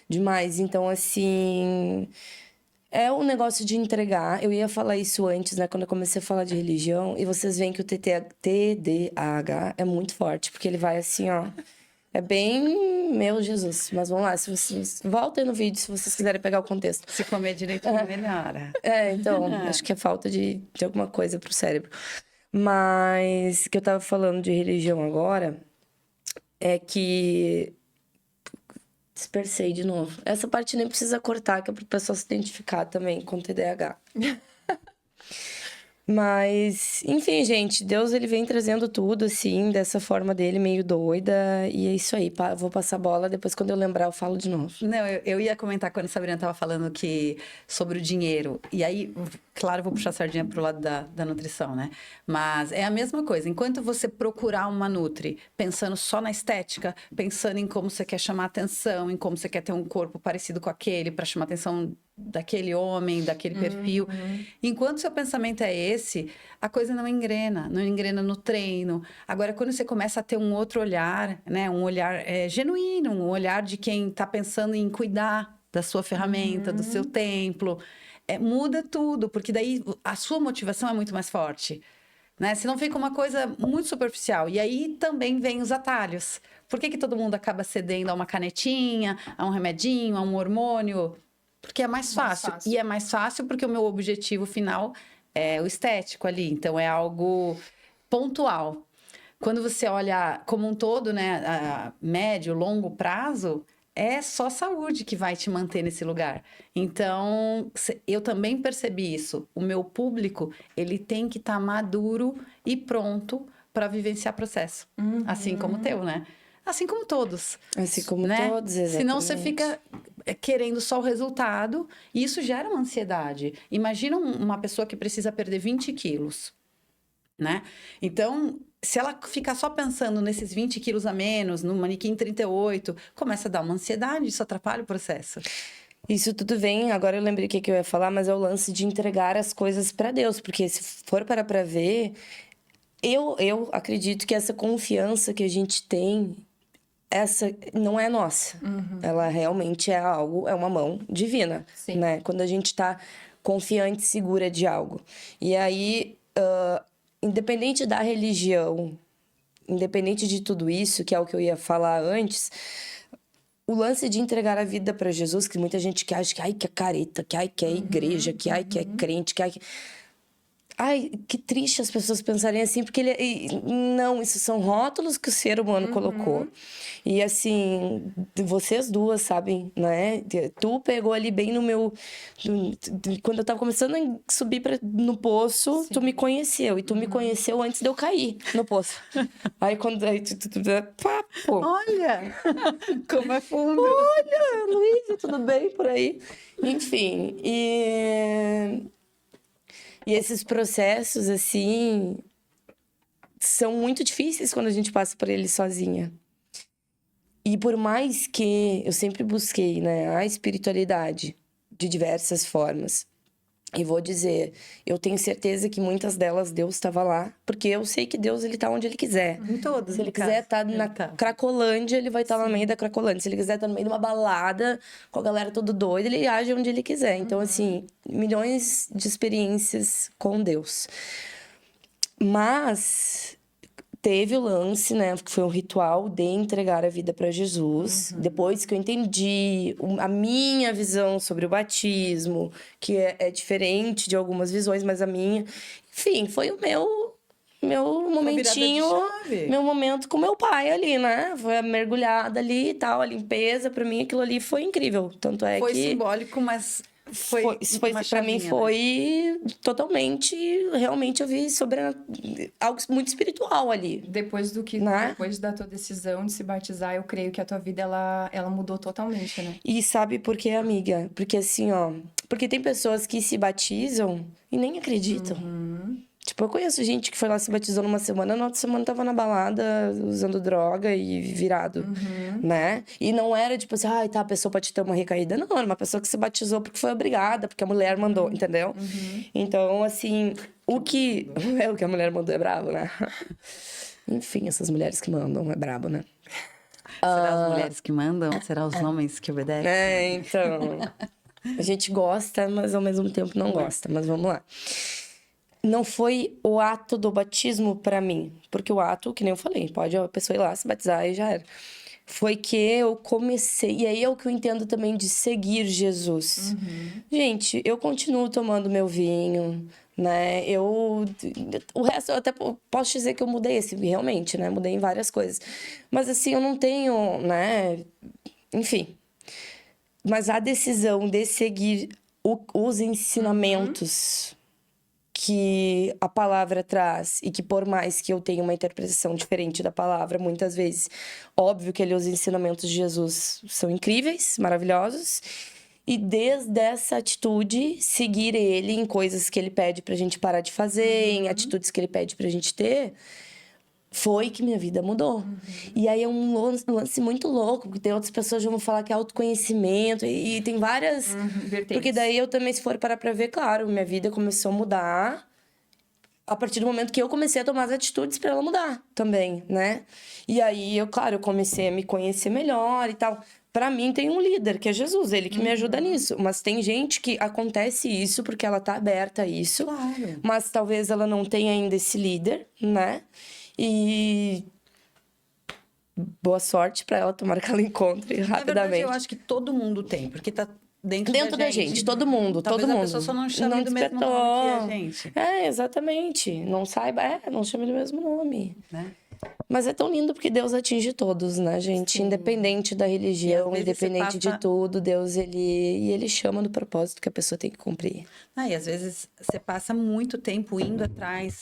Demais. Então, assim, é um negócio de entregar. Eu ia falar isso antes, né? Quando eu comecei a falar de religião. E vocês veem que o TDAH é muito forte. Porque ele vai assim, ó. É bem... Meu Jesus. Mas vamos lá. Se vocês... Voltem no vídeo se vocês quiserem pegar o contexto. Se comer direitinho, melhora. Então, acho que é falta de alguma coisa pro cérebro. Mas que eu tava falando de religião agora é que dispersei de novo. Essa parte nem precisa cortar, que é pro pessoal se identificar também com TDAH. Mas, enfim, gente, Deus ele vem trazendo tudo assim, dessa forma dele, meio doida. E é isso aí, vou passar a bola, depois quando eu lembrar eu falo de novo. Não, eu ia comentar quando a Sabrina estava falando sobre o dinheiro. E aí, claro, eu vou puxar a sardinha pro lado da nutrição, né? Mas é a mesma coisa. Enquanto você procurar uma nutri, pensando só na estética, pensando em como você quer chamar atenção, em como você quer ter um corpo parecido com aquele, para chamar atenção daquele homem, daquele perfil. Enquanto seu pensamento é esse, a coisa não engrena no treino. Agora, quando você começa a ter um outro olhar, né? Um olhar genuíno, um olhar de quem está pensando em cuidar da sua ferramenta, do seu templo, muda tudo, porque daí a sua motivação é muito mais forte. Né? Senão fica uma coisa muito superficial. E aí também vem os atalhos. Por que todo mundo acaba cedendo a uma canetinha, a um remedinho, a um hormônio? Porque é mais fácil. E é mais fácil porque o meu objetivo final é o estético ali. Então, é algo pontual. Quando você olha como um todo, né, a médio, longo prazo, é só saúde que vai te manter nesse lugar. Então, eu também percebi isso. O meu público, ele tem que estar maduro e pronto para vivenciar processo. Assim como o teu, né? Assim como todos. Assim como né? todos, exatamente. Senão você fica querendo só o resultado e isso gera uma ansiedade. Imagina uma pessoa que precisa perder 20 quilos, né? Então, se ela ficar só pensando nesses 20 quilos a menos, no manequim 38, começa a dar uma ansiedade, isso atrapalha o processo. Isso tudo vem, agora eu lembrei o que eu ia falar, mas é o lance de entregar as coisas para Deus, porque se for para ver, eu acredito que essa confiança que a gente tem, essa não é nossa. Ela realmente é algo, é uma mão divina, Sim. né? Quando a gente tá confiante, segura de algo. E aí, independente da religião, independente de tudo isso, que é o que eu ia falar antes, o lance de entregar a vida para Jesus, que muita gente que acha que, ai, que é careta, que ai, que é igreja, que ai, que é crente, que ai... Ai, que triste as pessoas pensarem assim, porque não, isso são rótulos que o ser humano colocou. E assim, vocês duas sabem, né? Tu pegou ali bem no meu... Quando eu tava começando a subir no poço, tu me conheceu. E tu me conheceu antes de eu cair no poço. Aí quando... Papo! Olha! Como é fundo! Olha, Luísa, tudo bem por aí? Enfim, E esses processos, assim, são muito difíceis quando a gente passa por eles sozinha. E por mais que eu sempre busquei, né, a espiritualidade de diversas formas, E vou dizer, eu tenho certeza que muitas delas Deus estava lá, porque eu sei que Deus, ele tá onde ele quiser. Em todos, Se ele no quiser caso. estar na Ele tá. Cracolândia, ele vai estar lá no meio da Cracolândia. Se ele quiser estar no meio de uma balada, com a galera toda doida, ele age onde ele quiser. Então, assim, milhões de experiências com Deus. Mas teve o lance, né? Que foi um ritual de entregar a vida para Jesus. Depois que eu entendi a minha visão sobre o batismo, que é diferente de algumas visões, mas a minha. Enfim, foi o meu momentinho, Uma virada de chave. meu momento com meu pai ali, né? Foi a mergulhada ali e tal, a limpeza. Pra mim, aquilo ali foi incrível. Tanto é Foi que. simbólico, mas foi uma Pra mim chavinha, né? foi totalmente, realmente eu vi sobre algo muito espiritual ali. Depois Né? depois da tua decisão de se batizar, eu creio que a tua vida, ela mudou totalmente, né? E sabe por quê, amiga? Porque assim, ó, porque tem pessoas que se batizam e nem acreditam. Tipo, eu conheço gente que foi lá se batizou numa semana, na outra semana tava na balada usando droga e virado, né? E não era tipo assim, ai, tá, a pessoa pode ter uma recaída. Não, era uma pessoa que se batizou porque foi obrigada, porque a mulher mandou, entendeu? Então, assim, o que a mulher mandou é brabo, né? Enfim, essas mulheres que mandam é brabo, né? Será as mulheres que mandam? Será os homens que obedecem? É, então. A gente gosta, mas ao mesmo tempo não gosta. Mas vamos lá. Não foi o ato do batismo pra mim. Porque o ato, que nem eu falei, pode a pessoa ir lá se batizar e já era. Foi que eu comecei. E aí é o que eu entendo também de seguir Jesus. Gente, eu continuo tomando meu vinho, né? O resto, eu até posso dizer que eu mudei, assim, realmente, né? Mudei em várias coisas. Mas assim, eu não tenho, né? Enfim. Mas a decisão de seguir os ensinamentos que a palavra traz e que por mais que eu tenha uma interpretação diferente da palavra, muitas vezes, óbvio que ali os ensinamentos de Jesus são incríveis, maravilhosos, e desde essa atitude, seguir ele em coisas que ele pede pra gente parar de fazer, em atitudes que ele pede pra gente ter, foi que minha vida mudou. E aí é um lance muito louco, porque tem outras pessoas que vão falar que é autoconhecimento, e tem várias... Vertentes. Porque daí eu também, se for parar pra ver, claro, minha vida começou a mudar a partir do momento que eu comecei a tomar as atitudes pra ela mudar também, né? E aí, eu comecei a me conhecer melhor e tal. Pra mim, tem um líder, que é Jesus, ele que me ajuda nisso. Mas tem gente que acontece isso porque ela tá aberta a isso. Claro. Mas talvez ela não tenha ainda esse líder, né? E boa sorte pra ela, tomara que ela encontre Na verdade, rapidamente. eu acho que todo mundo tem, porque tá dentro Da gente, todo mundo, Talvez todo a mundo. pessoa só não chame Não do mesmo despertou. nome que a gente, É, exatamente. Não saiba, não chame do mesmo nome. né? Mas é tão lindo porque Deus atinge todos, né, gente? Sim. Independente da E religião, às vezes independente você de passa- tudo, Deus, ele chama do propósito que a pessoa tem que cumprir. E às vezes você passa muito tempo indo atrás,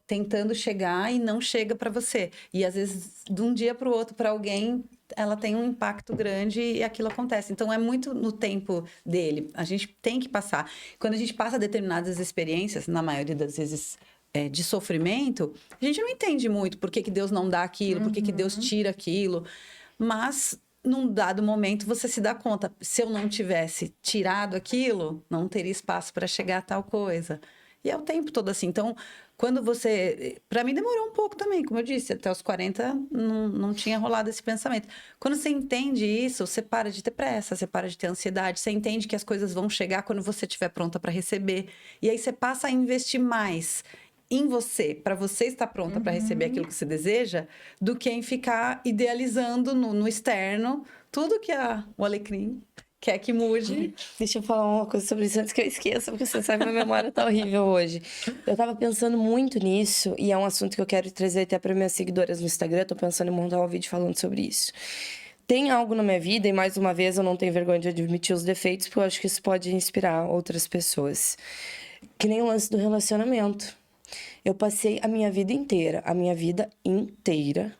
tentando chegar e não chega para você. E às vezes, de um dia para o outro, para alguém, ela tem um impacto grande e aquilo acontece. Então, é muito no tempo dele. A gente tem que passar. Quando a gente passa determinadas experiências, na maioria das vezes de sofrimento, a gente não entende muito por que que Deus não dá aquilo, por que que Deus tira aquilo. Mas num dado momento você se dá conta, se eu não tivesse tirado aquilo, não teria espaço para chegar a tal coisa. E é o tempo todo assim. Então, quando você... Para mim demorou um pouco também, como eu disse, até os 40 não tinha rolado esse pensamento. Quando você entende isso, você para de ter pressa, você para de ter ansiedade, você entende que as coisas vão chegar quando você estiver pronta para receber. E aí você passa a investir mais em você, para você estar pronta para receber aquilo que você deseja, do que em ficar idealizando no externo tudo que o alecrim quer que mude. Deixa eu falar uma coisa sobre isso antes que eu esqueça, porque você sabe que minha memória tá horrível hoje. Eu tava pensando muito nisso, e é um assunto que eu quero trazer até para minhas seguidoras no Instagram. Eu tô pensando em montar um vídeo falando sobre isso. Tem algo na minha vida, e mais uma vez eu não tenho vergonha de admitir os defeitos, porque eu acho que isso pode inspirar outras pessoas. Que nem o lance do relacionamento. Eu passei a minha vida inteira,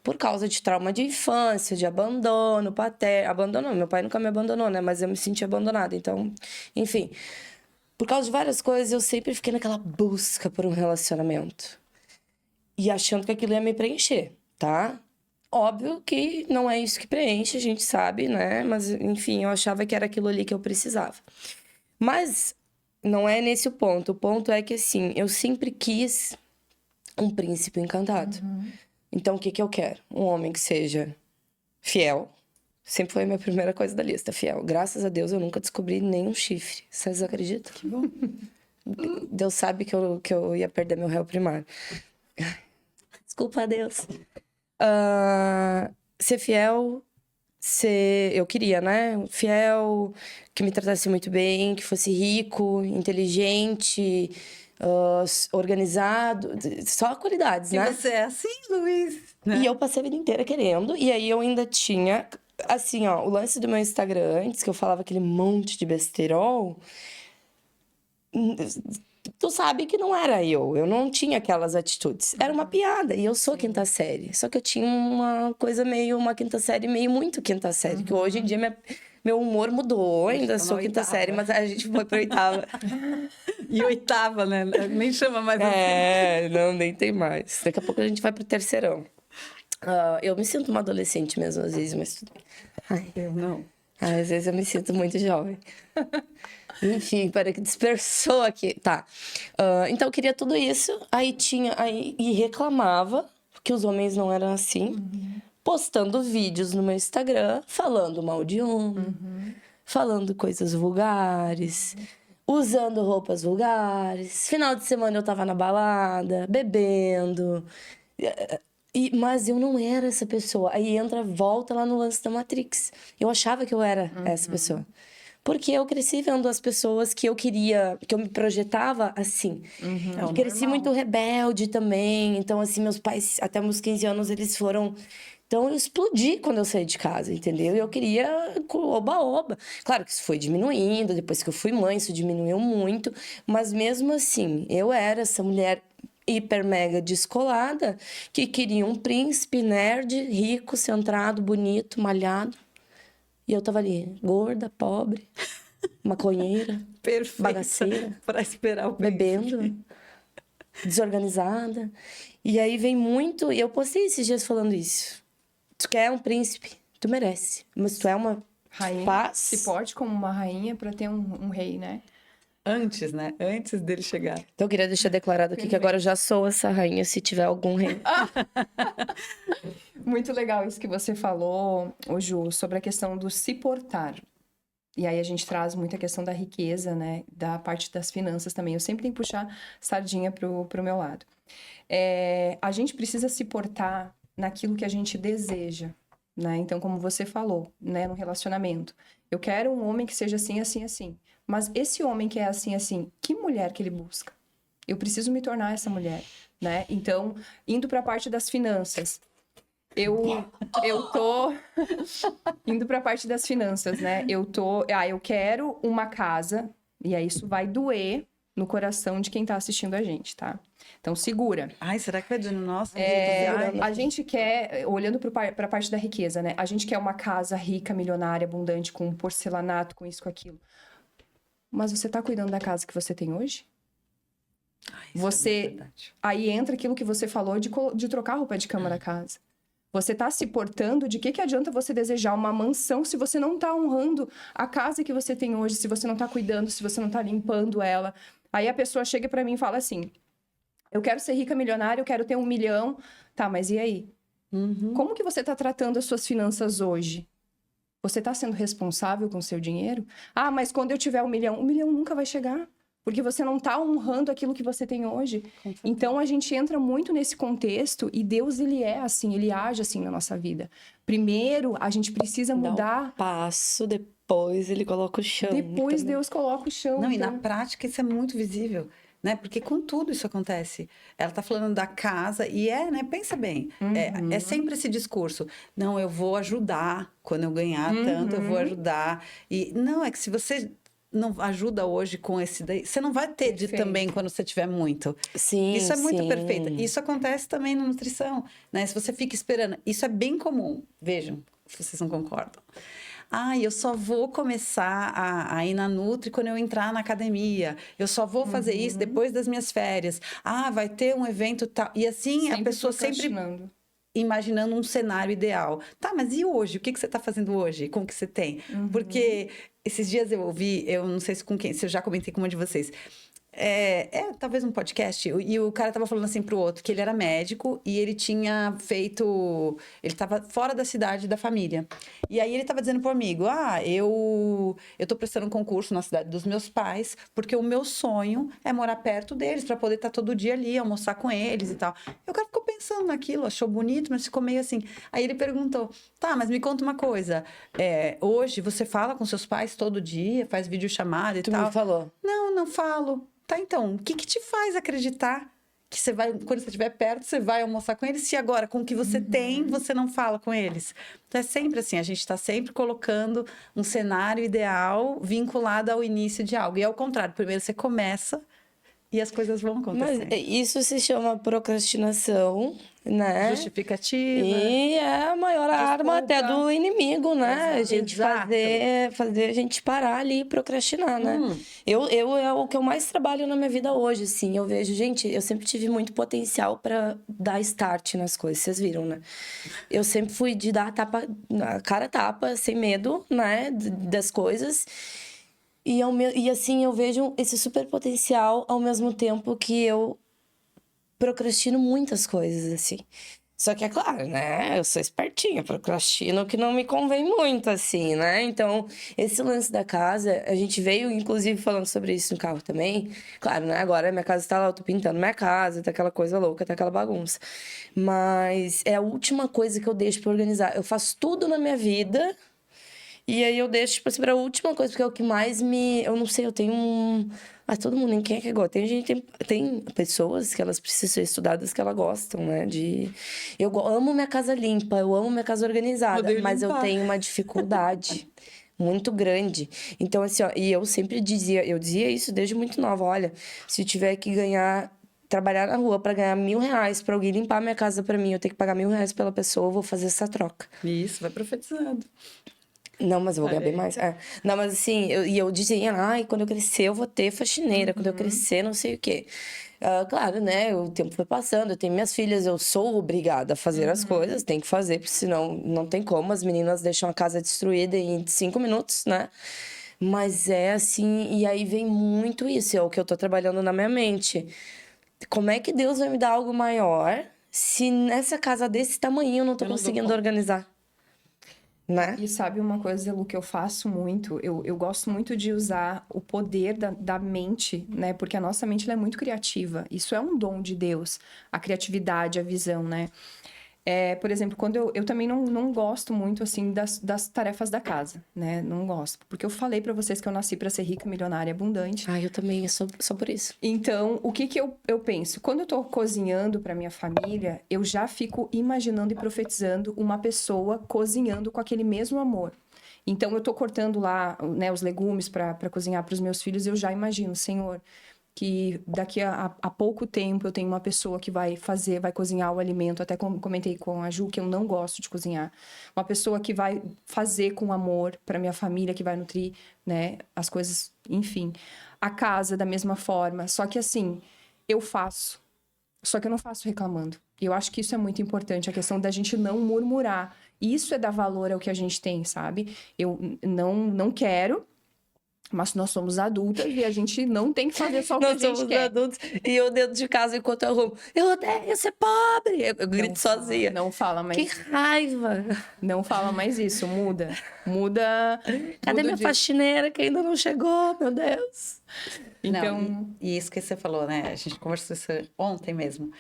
por causa de trauma de infância, de abandono, abandono, meu pai nunca me abandonou, né? Mas eu me senti abandonada, então, enfim. Por causa de várias coisas, eu sempre fiquei naquela busca por um relacionamento. E achando que aquilo ia me preencher, tá? Óbvio que não é isso que preenche, a gente sabe, né? Mas, enfim, eu achava que era aquilo ali que eu precisava. Mas não é nesse o ponto. O ponto é que, assim, eu sempre quis um príncipe encantado. Então, o que eu quero? Um homem que seja fiel. Sempre foi a minha primeira coisa da lista, fiel. Graças a Deus, eu nunca descobri nenhum chifre. Vocês acreditam? Que bom. Deus sabe que eu ia perder meu réu primário. Desculpa a Deus. Ser fiel, eu queria, né? Fiel, que me tratasse muito bem, que fosse rico, inteligente, organizado, só qualidades, E né? você é assim, Luiz? Né? E eu passei a vida inteira querendo, e aí eu ainda tinha, assim, ó, o lance do meu Instagram, antes que eu falava aquele monte de besterol, tu sabe que não era eu não tinha aquelas atitudes. Era uma piada, e eu sou quinta série. Só que eu tinha uma coisa meio, uma quinta série, meio muito quinta série. Que hoje em dia meu humor mudou, ainda sou quinta série, mas a gente foi pra oitava. E oitava, né? Nem chama mais Não, nem tem mais. Daqui a pouco a gente vai pro terceirão. Eu me sinto uma adolescente mesmo, às vezes, mas tudo bem. Ai, Eu não. às vezes eu me sinto muito jovem. Enfim, para que dispersou aqui. Tá. Então eu queria tudo isso. E reclamava que os homens não eram assim. Postando vídeos no meu Instagram, falando mal de homem, falando coisas vulgares, usando roupas vulgares. Final de semana eu tava na balada, bebendo. Mas eu não era essa pessoa. Aí volta lá no lance da Matrix. Eu achava que eu era essa pessoa. Porque eu cresci vendo as pessoas que eu queria, que eu me projetava assim. Eu cresci muito rebelde também. Então, assim, meus pais, até meus 15 anos, eles foram... Então, eu explodi quando eu saí de casa, entendeu? E eu queria oba-oba. Claro que isso foi diminuindo, depois que eu fui mãe, isso diminuiu muito. Mas mesmo assim, eu era essa mulher hiper mega descolada que queria um príncipe nerd, rico, centrado, bonito, malhado. E eu tava ali, gorda, pobre, maconheira, Perfeita bagaceira, para esperar o bebendo, desorganizada. E aí vem muito... E eu postei esses dias falando isso. Tu quer um príncipe? Tu merece. Mas tu é uma Rainha paz... se porte como uma rainha para ter um rei, né? Antes, né? Antes dele chegar. Então eu queria deixar declarado aqui que agora eu já sou essa rainha, se tiver algum rei. Muito legal isso que você falou, ô Ju, sobre a questão do se portar. E aí a gente traz muita questão da riqueza, né? Da parte das finanças também. Eu sempre tenho que puxar sardinha pro meu lado. A gente precisa se portar naquilo que a gente deseja, né? Então, como você falou, né? No relacionamento. Eu quero um homem que seja assim, assim, assim. Mas esse homem que é assim, assim, que mulher que ele busca? Eu preciso me tornar essa mulher, né? Então, indo para a parte das finanças, eu tô indo para a parte das finanças, né? Eu quero uma casa, e aí isso vai doer no coração de quem tá assistindo a gente, tá? Então, segura. Ai, será que vai doer no nosso? A gente quer, olhando para a parte da riqueza, né? A gente quer uma casa rica, milionária, abundante, com porcelanato, com isso, com aquilo. Mas você tá cuidando da casa que você tem hoje? Aí entra aquilo que você falou de trocar a roupa de cama da casa. Você tá se portando, de que adianta você desejar uma mansão se você não tá honrando a casa que você tem hoje, se você não tá cuidando, se você não tá limpando ela. Aí a pessoa chega pra mim e fala assim, eu quero ser rica, milionária, eu quero ter 1 milhão. Tá, mas e aí? Como que você tá tratando as suas finanças hoje? Você tá sendo responsável com o seu dinheiro? Ah, mas quando eu tiver 1 milhão nunca vai chegar. Porque você não tá honrando aquilo que você tem hoje. Então, a gente entra muito nesse contexto e Deus, ele é assim, ele age assim na nossa vida. Primeiro, a gente precisa mudar... Dá um passo, depois ele coloca o chão. Depois também. Deus coloca o chão. Não, e então... na prática isso é muito visível, né? Porque com tudo isso acontece. Ela tá falando da casa e né? Pensa bem, é sempre esse discurso. Não, eu vou ajudar quando eu ganhar tanto, eu vou ajudar. E não, é que se você não ajuda hoje com esse daí, você não vai ter também quando você tiver muito. Sim, isso é muito sim. perfeito. Isso acontece também na nutrição, né? Se você fica esperando, isso é bem comum. Vejam, se vocês não concordam. Eu só vou começar a ir na Nutri quando eu entrar na academia. Eu só vou fazer isso depois das minhas férias. Vai ter um evento tal. E assim, sempre a pessoa sempre... imaginando um cenário ideal. Tá, mas e hoje? O que você tá fazendo hoje? Com o que você tem? Porque esses dias eu ouvi, eu não sei se com quem, se eu já comentei com uma de vocês, talvez um podcast, e o cara tava falando assim pro outro, que ele era médico e ele tinha feito... Ele tava fora da cidade da família. E aí ele tava dizendo pro amigo, eu tô prestando um concurso na cidade dos meus pais, porque o meu sonho é morar perto deles, pra poder estar todo dia ali, almoçar com eles e tal. E o cara ficou pensando naquilo, achou bonito, mas ficou meio assim. Aí ele perguntou, tá, mas me conta uma coisa, hoje você fala com seus pais todo dia, faz videochamada e Tu tal? me falou. Não falo. Tá, então, o que te faz acreditar que você vai, quando você estiver perto, você vai almoçar com eles, se agora, com o que você tem, você não fala com eles? Então, é sempre assim, a gente está sempre colocando um cenário ideal vinculado ao início de algo. E é o contrário, primeiro você começa e as coisas vão Mas acontecer. isso se chama procrastinação, né? Justificativa. E é a maior arma até do inimigo, né? A gente Exato. fazer a gente parar ali e procrastinar, né? Eu é o que eu mais trabalho na minha vida hoje, assim. Eu vejo, gente, eu sempre tive muito potencial para dar start nas coisas, vocês viram, né? Eu sempre fui de dar a cara a tapa, sem medo, né? Das coisas. E assim, eu vejo esse super potencial ao mesmo tempo que eu procrastino muitas coisas, assim. Só que é claro, né? Eu sou espertinha, procrastino o que não me convém muito, assim, né? Então, esse lance da casa, a gente veio, inclusive, falando sobre isso no carro também. Claro, né? Agora minha casa tá lá, eu tô pintando minha casa, tá aquela coisa louca, tá aquela bagunça. Mas é a última coisa que eu deixo pra organizar. Eu faço tudo na minha vida. E aí eu deixo, tipo assim, pra última coisa, porque é o que mais me... Eu não sei, eu tenho um... todo mundo, quem é que gosta? Tem pessoas que elas precisam ser estudadas que elas gostam, né? Eu amo minha casa limpa, eu amo minha casa organizada, Odeio mas eu limpar. tenho uma dificuldade muito grande. Então, assim, ó, e eu sempre eu dizia isso desde muito nova, olha, se eu tiver que trabalhar na rua pra ganhar R$1.000 pra alguém limpar minha casa pra mim, eu tenho que pagar R$1.000 pela pessoa, eu vou fazer essa troca. Isso, vai profetizando. Não, mas eu vou ganhar bem mais. Não, mas assim, eu dizia, quando eu crescer eu vou ter faxineira, quando eu crescer não sei o quê. Claro, né, o tempo foi passando, eu tenho minhas filhas, eu sou obrigada a fazer as coisas, tem que fazer, porque senão não tem como, as meninas deixam a casa destruída em 5 minutos, né? Mas é assim, e aí vem muito isso, é o que eu tô trabalhando na minha mente. Como é que Deus vai me dar algo maior se nessa casa desse tamanho eu não tô Eu não dou conseguindo conta. organizar? Né? E sabe uma coisa, Lu, que eu faço muito? Eu gosto muito de usar o poder da mente, né? Porque a nossa mente ela é muito criativa. Isso é um dom de Deus, a criatividade, a visão, né? Por exemplo, quando eu também não gosto muito, assim, das tarefas da casa, né? Não gosto. Porque eu falei pra vocês que eu nasci pra ser rica, milionária e abundante. Eu também sou por isso. Então, o que eu penso? Quando eu tô cozinhando pra minha família, eu já fico imaginando e profetizando uma pessoa cozinhando com aquele mesmo amor. Então, eu tô cortando lá, né, os legumes pra cozinhar pros meus filhos, eu já imagino, Senhor, que daqui a pouco tempo eu tenho uma pessoa que vai cozinhar o alimento. Até comentei com a Ju que eu não gosto de cozinhar. Uma pessoa que vai fazer com amor pra minha família, que vai nutrir, né, as coisas, enfim. A casa da mesma forma. Só que assim, eu faço. Só que eu não faço reclamando. E eu acho que isso é muito importante, a questão da gente não murmurar. Isso é dar valor ao que a gente tem, sabe? Eu não quero, mas nós somos adultas e a gente não tem que fazer só o que a Nós gente somos quer. adultos e eu dentro de casa enquanto eu arrumo. Eu odeio ser pobre. Eu grito sozinha. Não fala mais. Que raiva. Não fala mais isso. Muda. Muda. Cadê minha de... faxineira que ainda não chegou, meu Deus? Então. Não, e isso que você falou, né? A gente conversou isso ontem mesmo.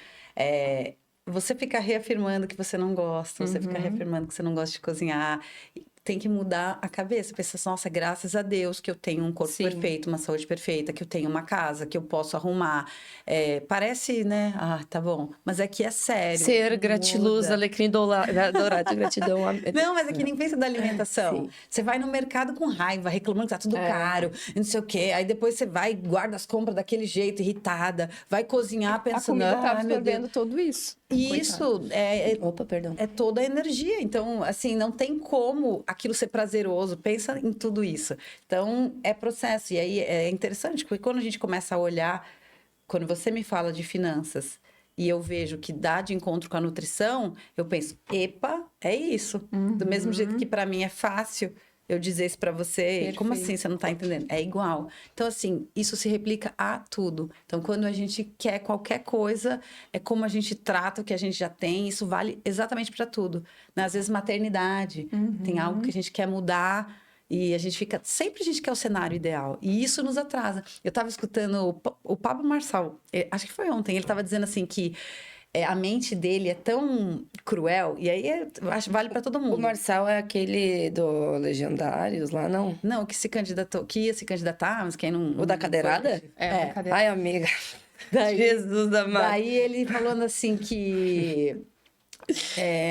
Você ficar reafirmando que você não gosta, você ficar reafirmando que você não gosta de cozinhar, tem que mudar a cabeça. Pensa assim, nossa, graças a Deus que eu tenho um corpo perfeito, uma saúde perfeita, que eu tenho uma casa, que eu posso arrumar. Parece, né? Tá bom. Mas é que é sério. Ser gratiluz, alecrim dourado, gratidão. Não, mas é que nem pensa da alimentação. Sim. Você vai no mercado com raiva, reclamando que tá tudo caro, não sei o quê. Aí depois você vai e guarda as compras daquele jeito, irritada. Vai cozinhar pensando... A comida tá meu Deus. absorvendo tudo isso. E isso Opa, perdão. é toda a energia. Então, assim, não tem como aquilo ser prazeroso. Pensa em tudo isso. Então, é processo. E aí é interessante, porque quando a gente começa a olhar, quando você me fala de finanças, e eu vejo que dá de encontro com a nutrição, eu penso, epa, é isso. Do mesmo jeito que para mim é fácil eu dizer isso para você, como assim Perfeito. você não tá entendendo? É igual. Então, assim, isso se replica a tudo. Então, quando a gente quer qualquer coisa, é como a gente trata o que a gente já tem, isso vale exatamente para tudo. Né? Às vezes, maternidade, tem algo que a gente quer mudar. E a gente fica. Sempre a gente quer o cenário ideal. E isso nos atrasa. Eu estava escutando o Pablo Marçal, acho que foi ontem, ele estava dizendo assim que a mente dele é tão cruel, e aí acho vale para todo O mundo. Marçal é aquele do Legendários lá, não? Não, que se candidatou, que ia se candidatar, mas quem não. O da cadeirada? É, brincadeira. Ai, amiga. Daí, Jesus amado. daí ele falando assim que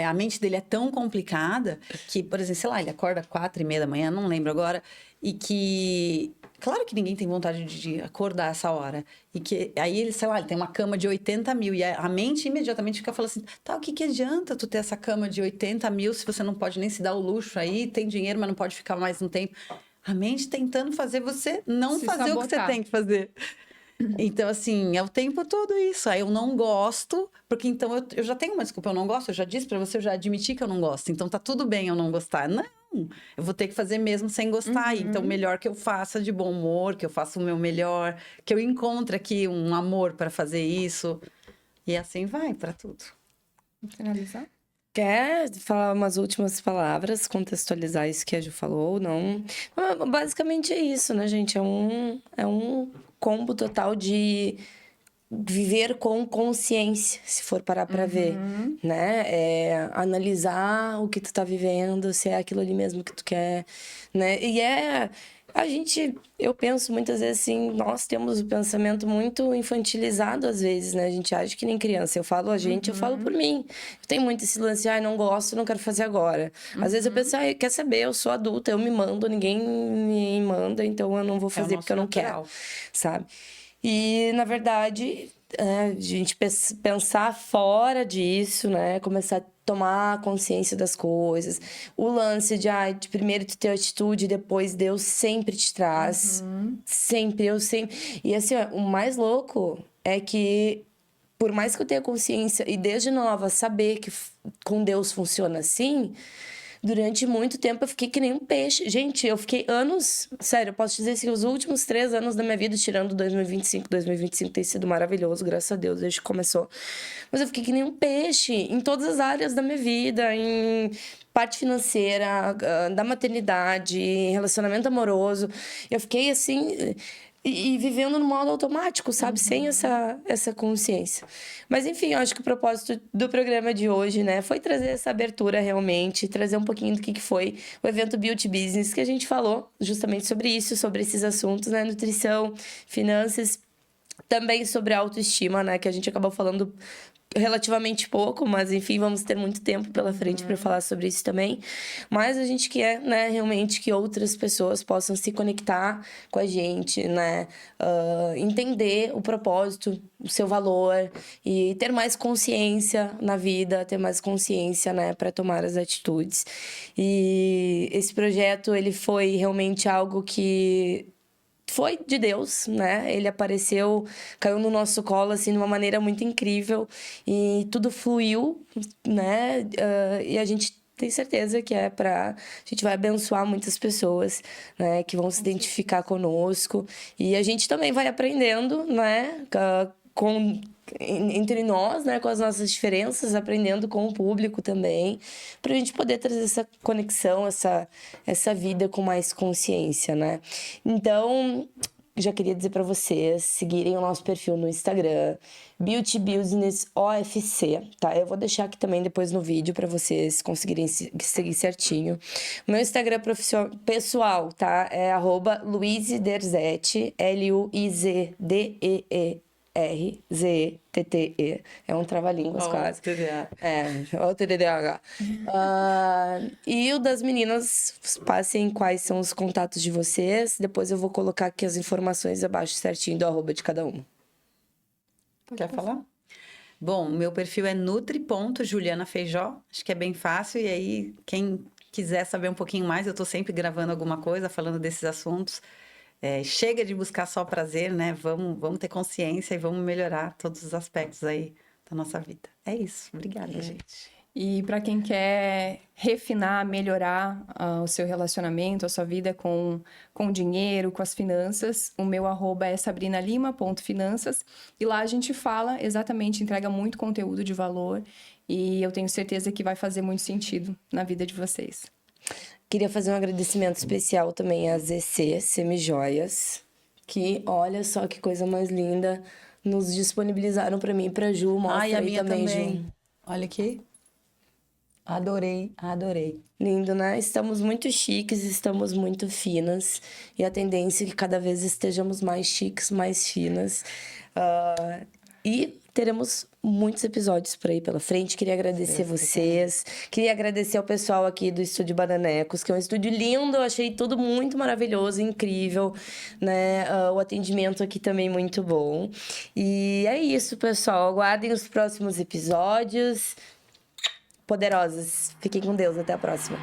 a mente dele é tão complicada que, por exemplo, sei lá, ele acorda 4:30 da manhã, não lembro agora, e que. Claro que ninguém tem vontade de acordar essa hora. E que aí ele, sei lá, ele tem uma cama de 80 mil. E a mente imediatamente fica falando assim: tá, o que adianta tu ter essa cama de 80 mil se você não pode nem se dar o luxo aí, tem dinheiro, mas não pode ficar mais um tempo. A mente tentando fazer você não Se fazer o que você sabotar. tem que fazer. Então, assim, é o tempo todo isso. Aí eu não gosto, porque então eu já tenho uma desculpa, eu não gosto, eu já disse pra você, eu já admiti que eu não gosto. Então tá tudo bem eu não gostar. Não, eu vou ter que fazer mesmo sem gostar. Então, melhor que eu faça de bom humor, que eu faça o meu melhor, que eu encontre aqui um amor pra fazer isso. E assim vai pra tudo. Vamos finalizar? Quer falar umas últimas palavras, contextualizar isso que a Ju falou ou não? Basicamente é isso, né, gente? É um combo total de viver com consciência, se for parar pra ver, né? É analisar o que tu tá vivendo, se é aquilo ali mesmo que tu quer, né? E eu penso muitas vezes assim, nós temos o pensamento muito infantilizado às vezes, né? A gente age que nem criança. Eu falo a gente, eu falo por mim. Eu tenho muito esse lance, não gosto, não quero fazer agora. Às vezes eu penso, quer saber, eu sou adulta, eu me mando, ninguém me manda, então eu não vou fazer porque eu não quero, sabe? E, na verdade, a gente pensar fora disso, né? Começar a tomar consciência das coisas. O lance de primeiro tu ter atitude, depois Deus sempre te traz. Sempre, eu sempre. E assim, ó, o mais louco é que, por mais que eu tenha consciência e desde nova saber que com Deus funciona assim, durante muito tempo eu fiquei que nem um peixe. Gente, eu fiquei anos... Sério, eu posso dizer assim, os últimos 3 anos da minha vida, tirando 2025. 2025 tem sido maravilhoso, graças a Deus, desde que começou. Mas eu fiquei que nem um peixe em todas as áreas da minha vida. Em parte financeira, da maternidade, relacionamento amoroso. Eu fiquei assim... E vivendo no modo automático, sabe? Sem essa consciência. Mas, enfim, eu acho que o propósito do programa de hoje, né? Foi trazer essa abertura realmente, trazer um pouquinho do que foi o evento Beauty Business, que a gente falou justamente sobre isso, sobre esses assuntos, né? Nutrição, finanças, também sobre autoestima, né? Que a gente acabou falando relativamente pouco, mas enfim, vamos ter muito tempo pela frente para falar sobre isso também. Mas a gente quer, né, realmente que outras pessoas possam se conectar com a gente, né, entender o propósito, o seu valor e ter mais consciência na vida, ter mais consciência, né, para tomar as atitudes. E esse projeto, ele foi realmente algo que foi de Deus, né? Ele apareceu, caiu no nosso colo, assim, de uma maneira muito incrível. E tudo fluiu, né? E a gente tem certeza que a gente vai abençoar muitas pessoas, né? Que vão se identificar conosco. E a gente também vai aprendendo, né? Entre nós, né, com as nossas diferenças, aprendendo com o público também, para a gente poder trazer essa conexão, essa vida com mais consciência, né? Então, já queria dizer para vocês seguirem o nosso perfil no Instagram, Beauty Business OFC, tá? Eu vou deixar aqui também depois no vídeo para vocês conseguirem seguir certinho. Meu Instagram pessoal, tá? É @LuizeDerzete, LuizDeerZette. É um trava-línguas quase. O TDAH. E o das meninas, passem quais são os contatos de vocês. Depois eu vou colocar aqui as informações abaixo certinho do @ de cada uma. Quer falar? Bom, meu perfil é nutri.julianafeijó. Acho que é bem fácil. E aí, quem quiser saber um pouquinho mais, eu tô sempre gravando alguma coisa, falando desses assuntos. Chega de buscar só prazer, né? Vamos ter consciência e vamos melhorar todos os aspectos aí da nossa vida. É isso. Obrigada, gente. E para quem quer refinar, melhorar o seu relacionamento, a sua vida com o dinheiro, com as finanças, o meu @ é sabrinalima.finanças. E lá a gente fala exatamente, entrega muito conteúdo de valor. E eu tenho certeza que vai fazer muito sentido na vida de vocês. Queria fazer um agradecimento especial também à ZC Semijoias, que olha só que coisa mais linda, nos disponibilizaram para mim e pra Ju. Mostra Ai, a aí minha também. Ju. Olha aqui. Adorei, adorei. Lindo, né? Estamos muito chiques, estamos muito finas. E a tendência é que cada vez estejamos mais chiques, mais finas. E teremos muitos episódios por aí pela frente. Queria agradecer vocês. Queria agradecer ao pessoal aqui do Estúdio Bananecos, que é um estúdio lindo. Eu achei tudo muito maravilhoso, incrível, né? O atendimento aqui também muito bom. E é isso, pessoal. Aguardem os próximos episódios. Poderosas. Fiquem com Deus. Até a próxima.